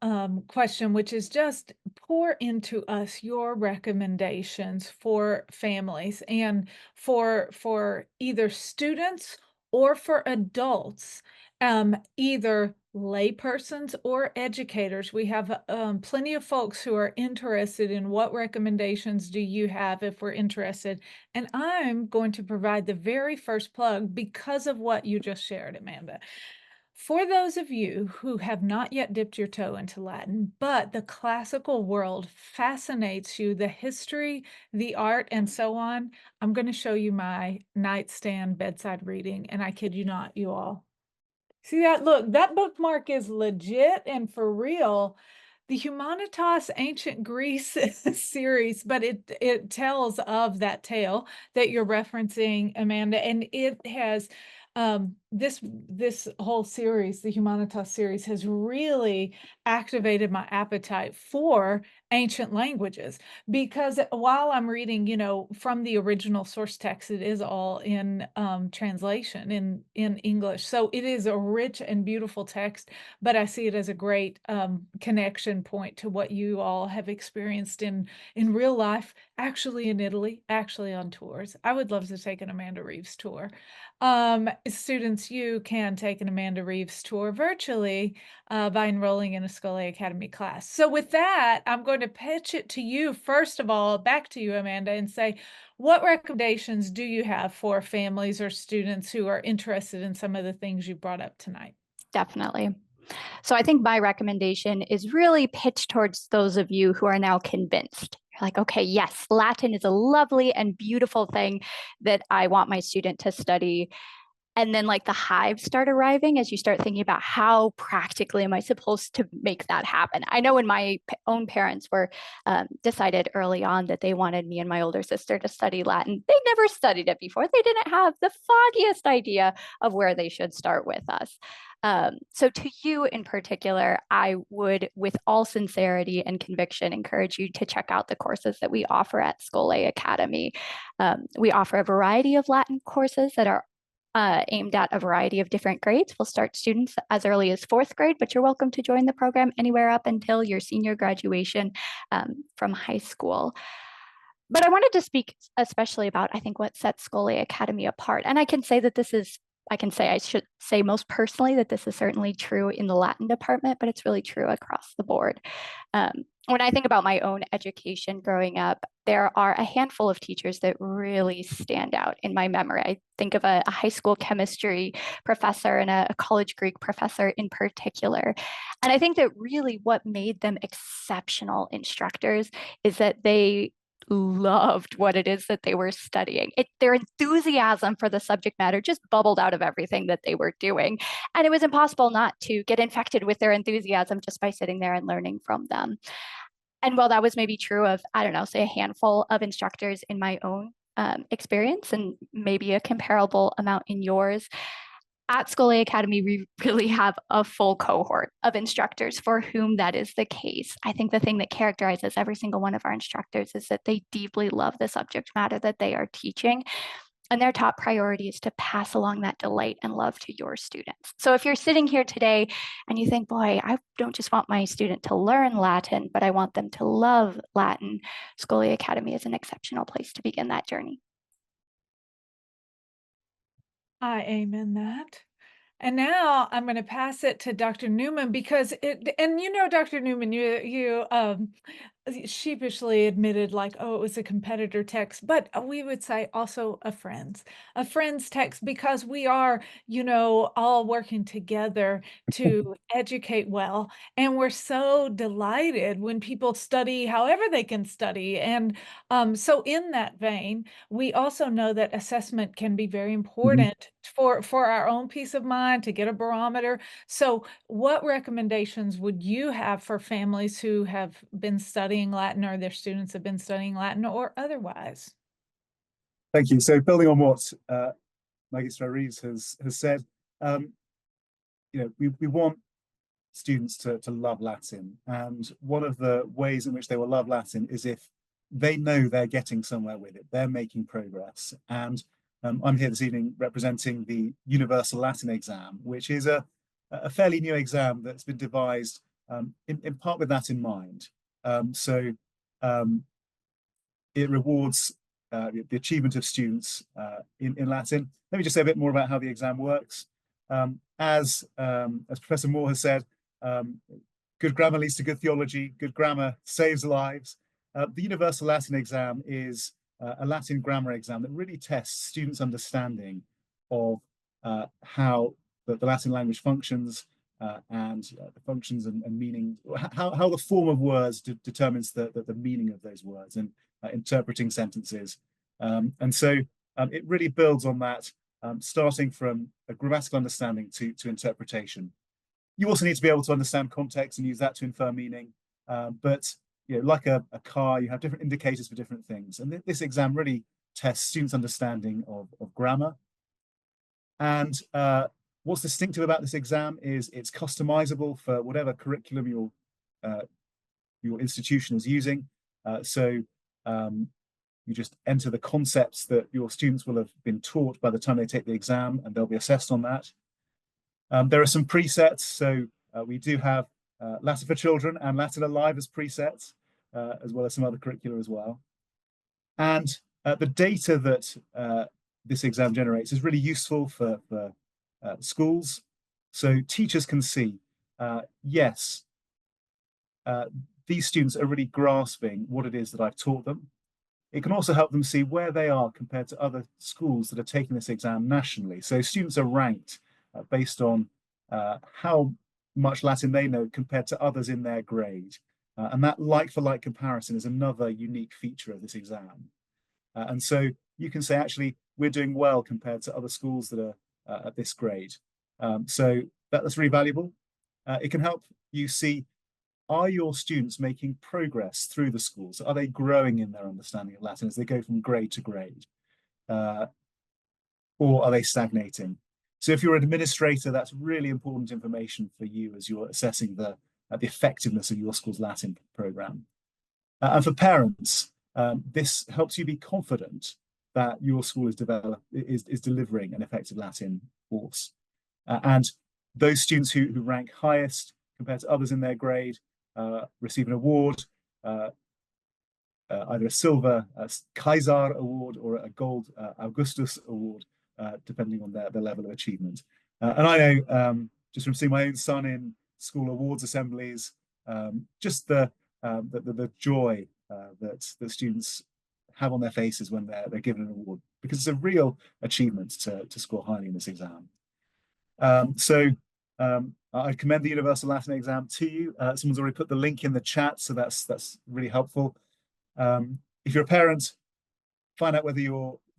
question, which is just pour into us your recommendations for families and for either students or for adults, either laypersons or educators. We have plenty of folks who are interested in what recommendations do you have if we're interested. And I'm going to provide the very first plug because of what you just shared, Amanda. For those of you who have not yet dipped your toe into Latin, but the classical world fascinates you, the history, the art, and so on, I'm going to show you my nightstand bedside reading, and I kid you not, you all. See that? Look, that bookmark is legit and for real. The Humanitas Ancient Greece series, but it tells of that tale that you're referencing, Amanda, and it has this whole series, the Humanitas series, has really activated my appetite for ancient languages, because while I'm reading, you know, from the original source text, it is all in translation in English. So it is a rich and beautiful text, but I see it as a great connection point to what you all have experienced in real life, actually in Italy, actually on tours. I would love to take an Amanda Reeves tour. Students, you can take an Amanda Reeves tour virtually by enrolling in a Scholastic Academy class. So with that, I'm going to pitch it to you, first of all, back to you, Amanda, and say, what recommendations do you have for families or students who are interested in some of the things you brought up tonight? Definitely. So I think my recommendation is really pitched towards those of you who are now convinced. You're like, okay, yes, Latin is a lovely and beautiful thing that I want my student to study. And then like the hives start arriving as you start thinking about how practically am I supposed to make that happen. I know when my own parents were decided early on that they wanted me and my older sister to study Latin, they never studied it before. They didn't have the foggiest idea of where they should start with us. So to you in particular, I would, with all sincerity and conviction, encourage you to check out the courses that we offer at Scholastic Academy. We offer a variety of Latin courses that are aimed at a variety of different grades. We'll start students as early as 4th grade, but you're welcome to join the program anywhere up until your senior graduation from high school. But I wanted to speak especially about, I think, what sets Scholastic Academy apart. And I can say that this is, I should say most personally that this is certainly true in the Latin department, but it's really true across the board. When I think about my own education growing up, there are a handful of teachers that really stand out in my memory. I think of a high school chemistry professor and a college Greek professor in particular. And I think that really what made them exceptional instructors is that they loved what it is that they were studying. Their enthusiasm for the subject matter just bubbled out of everything that they were doing. And it was impossible not to get infected with their enthusiasm just by sitting there and learning from them. And while that was maybe true of, I don't know, say a handful of instructors in my own experience and maybe a comparable amount in yours, at Scholastic Academy, we really have a full cohort of instructors for whom that is the case. I think the thing that characterizes every single one of our instructors is that they deeply love the subject matter that they are teaching. And their top priority is to pass along that delight and love to your students. So if you're sitting here today and you think, boy, I don't just want my student to learn Latin, but I want them to love Latin, Scholastic Academy is an exceptional place to begin that journey. I amen that. And now I'm going to pass it to Dr. Newman, because and you know, Dr. Newman, you sheepishly admitted like, oh, it was a competitor text, but we would say also a friend's text, because we are, you know, all working together to educate well. And we're so delighted when people study however they can study. And so in that vein, we also know that assessment can be very important for our own peace of mind, to get a barometer. So what recommendations would you have for families who have been studying Latin, or their students have been studying Latin, or otherwise? Thank you. So building on what Magistra Reeves has said, you know, we want students to love Latin. And one of the ways in which they will love Latin is if they know they're getting somewhere with it, they're making progress. And I'm here this evening representing the Universal Latin exam, which is a fairly new exam that's been devised in part with that in mind. It rewards the achievement of students in Latin. Let me just say a bit more about how the exam works. As Professor Moore has said, good grammar leads to good theology, good grammar saves lives. The Universal Latin exam is a Latin grammar exam that really tests students' understanding of how the Latin language functions, and the functions and meaning, how the form of words determines the meaning of those words, and interpreting sentences. And so it really builds on that, starting from a grammatical understanding to interpretation. You also need to be able to understand context and use that to infer meaning. But like a car, you have different indicators for different things. And this exam really tests students' understanding of grammar. And what's distinctive about this exam is it's customizable for whatever curriculum your institution is using. So you just enter the concepts that your students will have been taught by the time they take the exam, and they'll be assessed on that. There are some presets. So we do have Latin for Children and Latin Alive as presets, as well as some other curricula as well. And the data that this exam generates is really useful for schools. So teachers can see, yes, these students are really grasping what it is that I've taught them. It can also help them see where they are compared to other schools that are taking this exam nationally. So students are ranked based on how much Latin they know compared to others in their grade. And that like-for-like comparison is another unique feature of this exam. And so you can say, actually, we're doing well compared to other schools that are at this grade. So that's really valuable. It can help you see, are your students making progress through the schools? Are they growing in their understanding of Latin as they go from grade to grade? Or are they stagnating? So if you're an administrator, that's really important information for you as you're assessing the effectiveness of your school's Latin program. And for parents, this helps you be confident that your school is delivering an effective Latin course. And those students who rank highest compared to others in their grade receive an award, either a silver Kaiser award or a gold Augustus award, depending on their level of achievement. And I know, just from seeing my own son in school awards assemblies, just the joy that students have on their faces when they're given an award, because it's a real achievement to score highly in this exam. I commend the Universal Latin exam to you. Someone's already put the link in the chat, so that's really helpful. If you're a parent, find out whether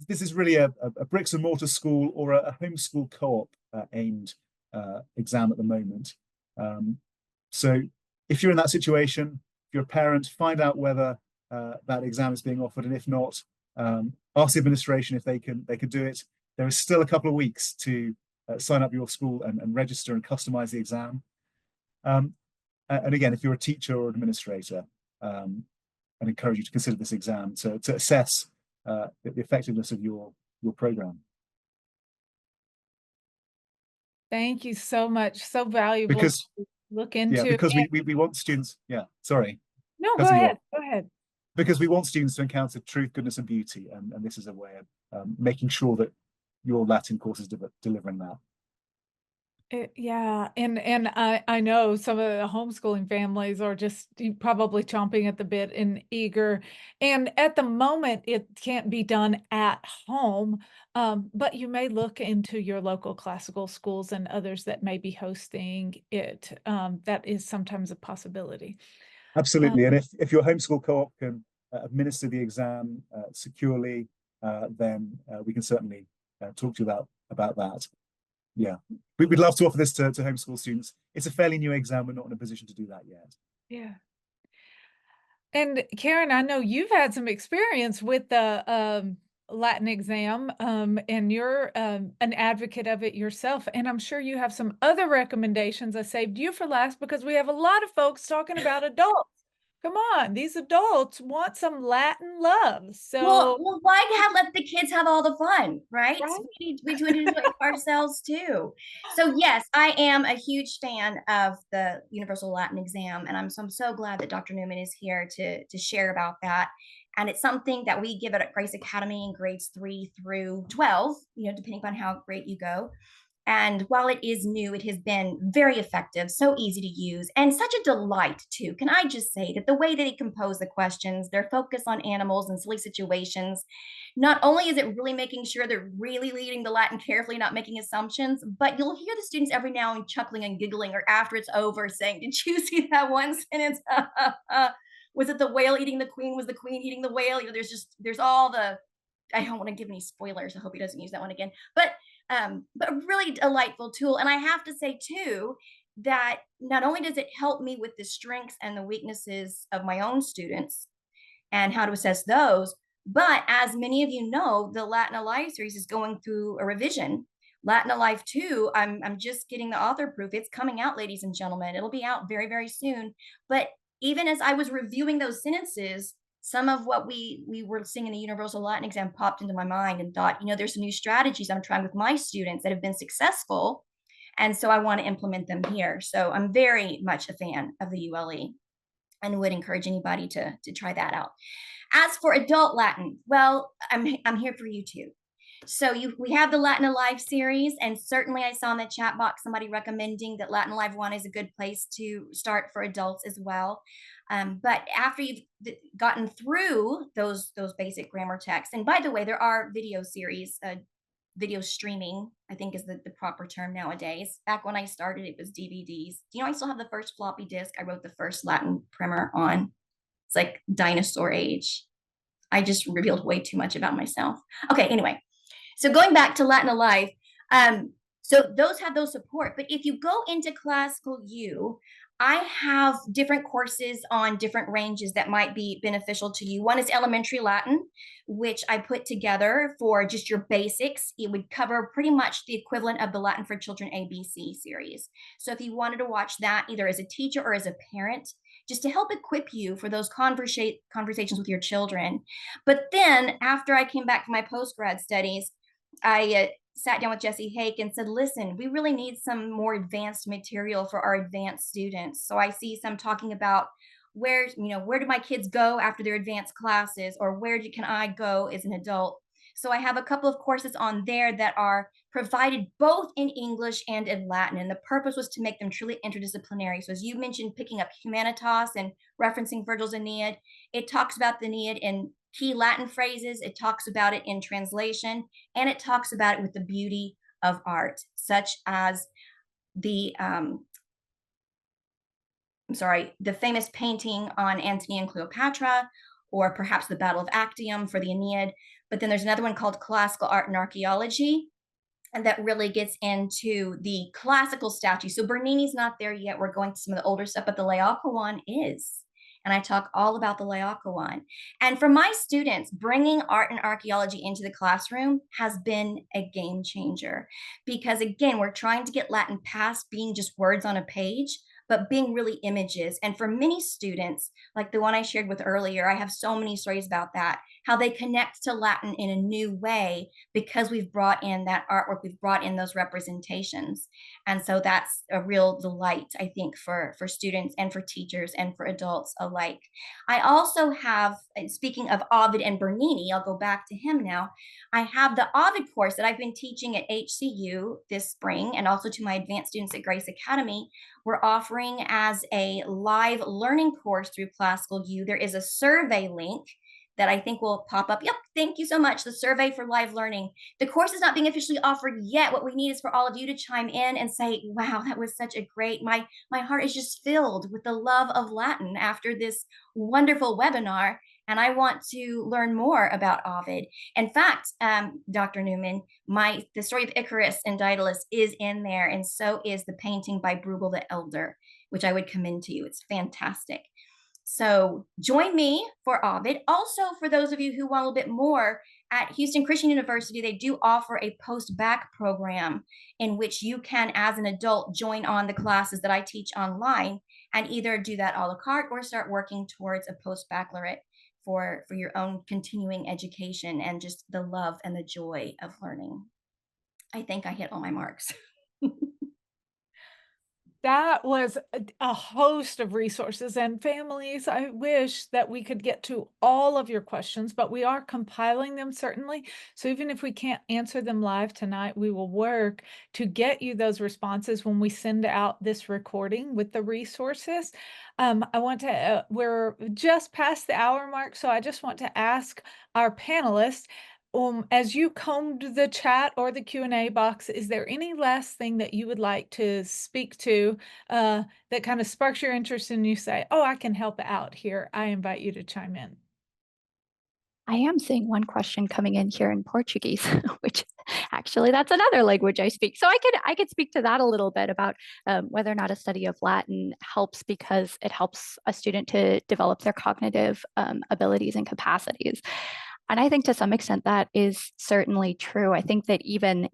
this is really a bricks and mortar school or a homeschool co-op aimed exam at the moment. So if you're in that situation, if you're a parent, find out whether that exam is being offered, and if not, ask the administration if they can do it. There is still a couple of weeks to sign up your school and register and customize the exam. And again, if you're a teacher or administrator, I'd encourage you to consider this exam to assess the effectiveness of your program. Thank you so much. So valuable Because to look into. Yeah, because we want students. Yeah, sorry. No, go ahead. Go ahead. Because we want students to encounter truth, goodness, and beauty, and this is a way of making sure that your Latin course is delivering that. Yeah, and I know some of the homeschooling families are just probably chomping at the bit and eager. And at the moment, it can't be done at home, but you may look into your local classical schools and others that may be hosting it. That is sometimes a possibility. Absolutely, and if your homeschool co-op can administer the exam securely, then we can certainly talk to you about that. Yeah, we'd love to offer this to homeschool students. It's a fairly new exam. We're not in a position to do that yet. Yeah. And Karen, I know you've had some experience with the Latin exam, and you're an advocate of it yourself. And I'm sure you have some other recommendations. I saved you for last because we have a lot of folks talking about adults. Come on, these adults want some Latin love. So well, why let the kids have all the fun, right? Right? We need to enjoy it ourselves too. So yes, I am a huge fan of the Universal Latin exam, and I'm so glad that Dr. Newman is here to share about that. And it's something that we give at Grace Academy in grades 3 through 12, depending on how great you go. And while it is new, it has been very effective, so easy to use, and such a delight too. Can I just say that the way that they compose the questions, their focus on animals and silly situations, not only is it really making sure they're really reading the Latin carefully, not making assumptions, but you'll hear the students every now and chuckling and giggling, or after it's over saying, "Did you see that one sentence? Was it the whale eating the queen? Was the queen eating the whale?" You know, there's all the, I don't want to give any spoilers. I hope he doesn't use that one again. But a really delightful tool. And I have to say too that not only does it help me with the strengths and the weaknesses of my own students and how to assess those, but as many of you know, the Latin Alive series is going through a revision. Latin Alive 2, I'm just getting the author proof. It's coming out, ladies and gentlemen. It'll be out very, very soon. But even as I was reviewing those sentences, some of what we were seeing in the Universal Latin exam popped into my mind, and thought, you know, there's some new strategies I'm trying with my students that have been successful. And so I want to implement them here. So I'm very much a fan of the ULE and would encourage anybody to try that out. As for adult Latin, well, I'm here for you too. So we have the Latin Alive series, and certainly I saw in the chat box somebody recommending that Latin Alive 1 is a good place to start for adults as well. But after you've gotten through those basic grammar texts, and by the way, there are video series, video streaming, I think is the proper term nowadays. Back when I started, it was DVDs. Do you know I still have the first floppy disk I wrote the first Latin primer on? It's like dinosaur age. I just revealed way too much about myself. Okay, anyway. So going back to Latin Alive, so those have those support. But if you go into Classical U, I have different courses on different ranges that might be beneficial to you. One is Elementary Latin, which I put together for just your basics. It would cover pretty much the equivalent of the Latin for Children ABC series. So if you wanted to watch that either as a teacher or as a parent, just to help equip you for those conversations with your children. But then after I came back from my postgrad studies, I sat down with Jesse Hake and said, listen, we really need some more advanced material for our advanced students. So I see some talking about where do my kids go after their advanced classes, or can I go as an adult? So I have a couple of courses on there that are provided both in English and in Latin. And the purpose was to make them truly interdisciplinary. So as you mentioned, picking up Humanitas and referencing Virgil's Aeneid, it talks about the Aeneid in key Latin phrases, it talks about it in translation, and it talks about it with the beauty of art, such as the famous painting on Antony and Cleopatra, or perhaps the Battle of Actium for the Aeneid. But then there's another one called Classical Art and Archaeology, and that really gets into the classical statues. So Bernini's not there yet. We're going to some of the older stuff, but the Laocoon is. And I talk all about the Laocoon. And for my students, bringing art and archaeology into the classroom has been a game changer. Because again, we're trying to get Latin past being just words on a page, but being really images. And for many students, like the one I shared with earlier, I have so many stories about that, how they connect to Latin in a new way because we've brought in that artwork, we've brought in those representations. And so that's a real delight, I think, for students and for teachers and for adults alike. I also have, speaking of Ovid and Bernini, I'll go back to him now. I have the Ovid course that I've been teaching at HCU this spring, and also to my advanced students at Grace Academy. We're offering as a live learning course through Classical U. There is a survey link that I think will pop up. Yep, thank you so much. The survey for live learning. The course is not being officially offered yet. What we need is for all of you to chime in and say, wow, that was such a great, my heart is just filled with the love of Latin after this wonderful webinar, and I want to learn more about Ovid. In fact, Dr. Newman, the story of Icarus and Daedalus is in there, and so is the painting by Bruegel the Elder, which I would commend to you. It's fantastic. So join me for Ovid. Also, for those of you who want a little bit more, at Houston Christian University, they do offer a post-bac program in which you can, as an adult, join on the classes that I teach online and either do that a la carte or start working towards a post-baccalaureate for your own continuing education and just the love and the joy of learning. I think I hit all my marks. That was a host of resources, and families, I wish that we could get to all of your questions, but we are compiling them certainly. So even if we can't answer them live tonight, we will work to get you those responses when we send out this recording with the resources. I want to, we're just past the hour mark, so I just want to ask our panelists, as you combed the chat or the Q&A box, is there any last thing that you would like to speak to that kind of sparks your interest and you say, oh, I can help out here? I invite you to chime in. I am seeing one question coming in here in Portuguese, which actually that's another language I speak. So I could speak to that a little bit about whether or not a study of Latin helps because it helps a student to develop their cognitive abilities and capacities. And I think to some extent that is certainly true. I think that even,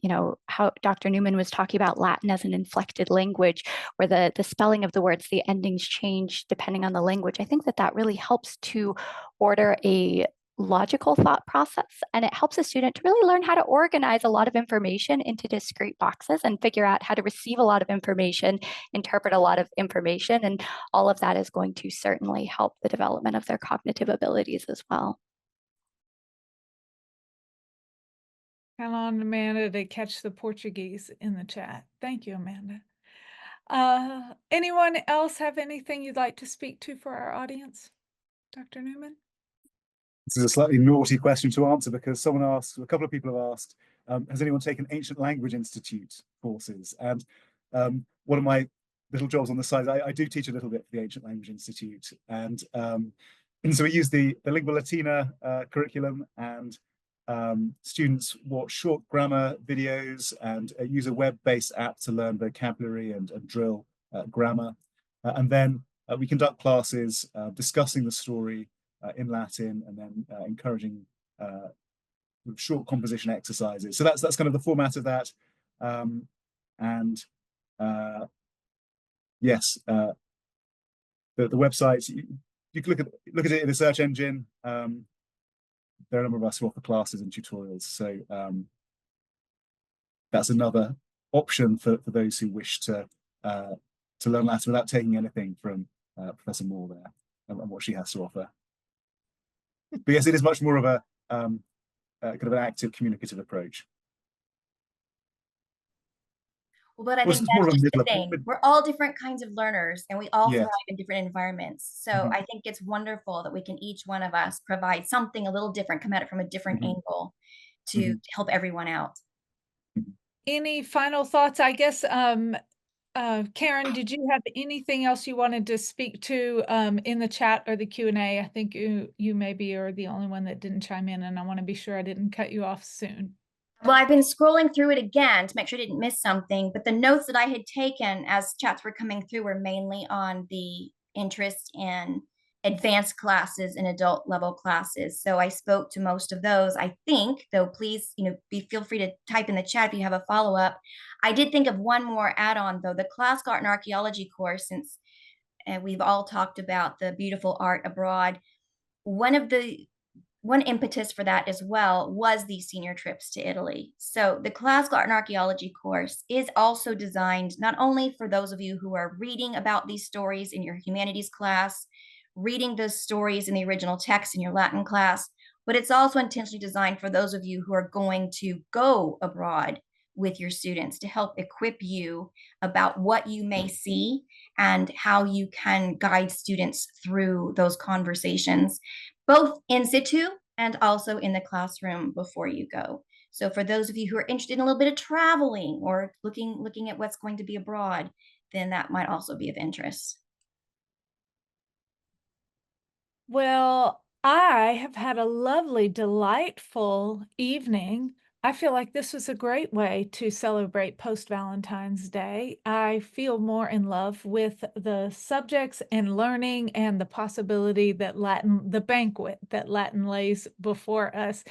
how Dr. Newman was talking about Latin as an inflected language, where the spelling of the words, the endings change depending on the language. I think that that really helps to order a logical thought process, and it helps a student to really learn how to organize a lot of information into discrete boxes and figure out how to receive a lot of information, interpret a lot of information, and all of that is going to certainly help the development of their cognitive abilities as well. Count on Amanda to catch the Portuguese in the chat. Thank you, Amanda. Anyone else have anything you'd like to speak to for our audience? Dr. Newman? This is a slightly naughty question to answer because someone asked, a couple of people have asked, has anyone taken Ancient Language Institute courses? And one of my little jobs on the side, I do teach a little bit for the Ancient Language Institute. And so we use the Lingua Latina curriculum, and students watch short grammar videos and use a web-based app to learn vocabulary and drill grammar. And then we conduct classes discussing the story in Latin, and then encouraging short composition exercises. So that's kind of the format of that. And yes, the website, you can look at it in the search engine. There are a number of us who offer classes and tutorials, so that's another option for those who wish to learn Latin without taking anything from Professor Moore there and what she has to offer. But yes, it is much more of a kind of an active communicative approach. Well, but I think that's just the thing. We're all different kinds of learners, and we all thrive in different environments. So I think it's wonderful that we can, each one of us, provide something a little different, come at it from a different angle to help everyone out. Any final thoughts? I guess, Karen, did you have anything else you wanted to speak to in the chat or the Q&A? I think you maybe are the only one that didn't chime in, and I want to be sure I didn't cut you off soon. Well, I've been scrolling through it again to make sure I didn't miss something, but the notes that I had taken as chats were coming through were mainly on the interest in advanced classes and adult level classes. So I spoke to most of those. I think, though, please, feel free to type in the chat if you have a follow-up. I did think of one more add-on, though, the classical art and archaeology course, since we've all talked about the beautiful art abroad. One impetus for that as well was these senior trips to Italy. So the classical art and archaeology course is also designed not only for those of you who are reading about these stories in your humanities class, reading those stories in the original text in your Latin class, but it's also intentionally designed for those of you who are going to go abroad with your students to help equip you about what you may see and how you can guide students through those conversations, both in situ and also in the classroom before you go. So for those of you who are interested in a little bit of traveling or looking at what's going to be abroad, then that might also be of interest. Well, I have had a lovely, delightful evening. I feel like this was a great way to celebrate post-Valentine's Day. I feel more in love with the subjects and learning and the possibility that the banquet that Latin lays before us.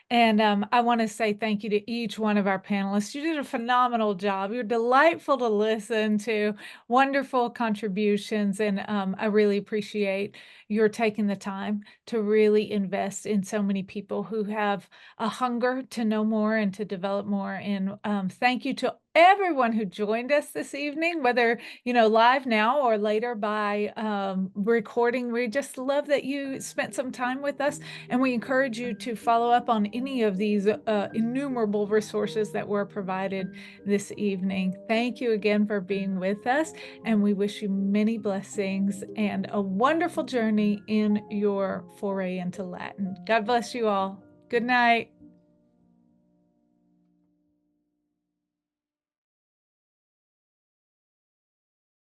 And I want to say thank you to each one of our panelists. You did a phenomenal job. You're delightful to listen to, wonderful contributions, and I really appreciate your taking the time to really invest in so many people who have a hunger to know more and to develop more. And thank you to everyone who joined us this evening, whether, live now or later by recording. We just love that you spent some time with us, and we encourage you to follow up on any of these innumerable resources that were provided this evening. Thank you again for being with us, and we wish you many blessings and a wonderful journey in your foray into Latin. God bless you all. Good night.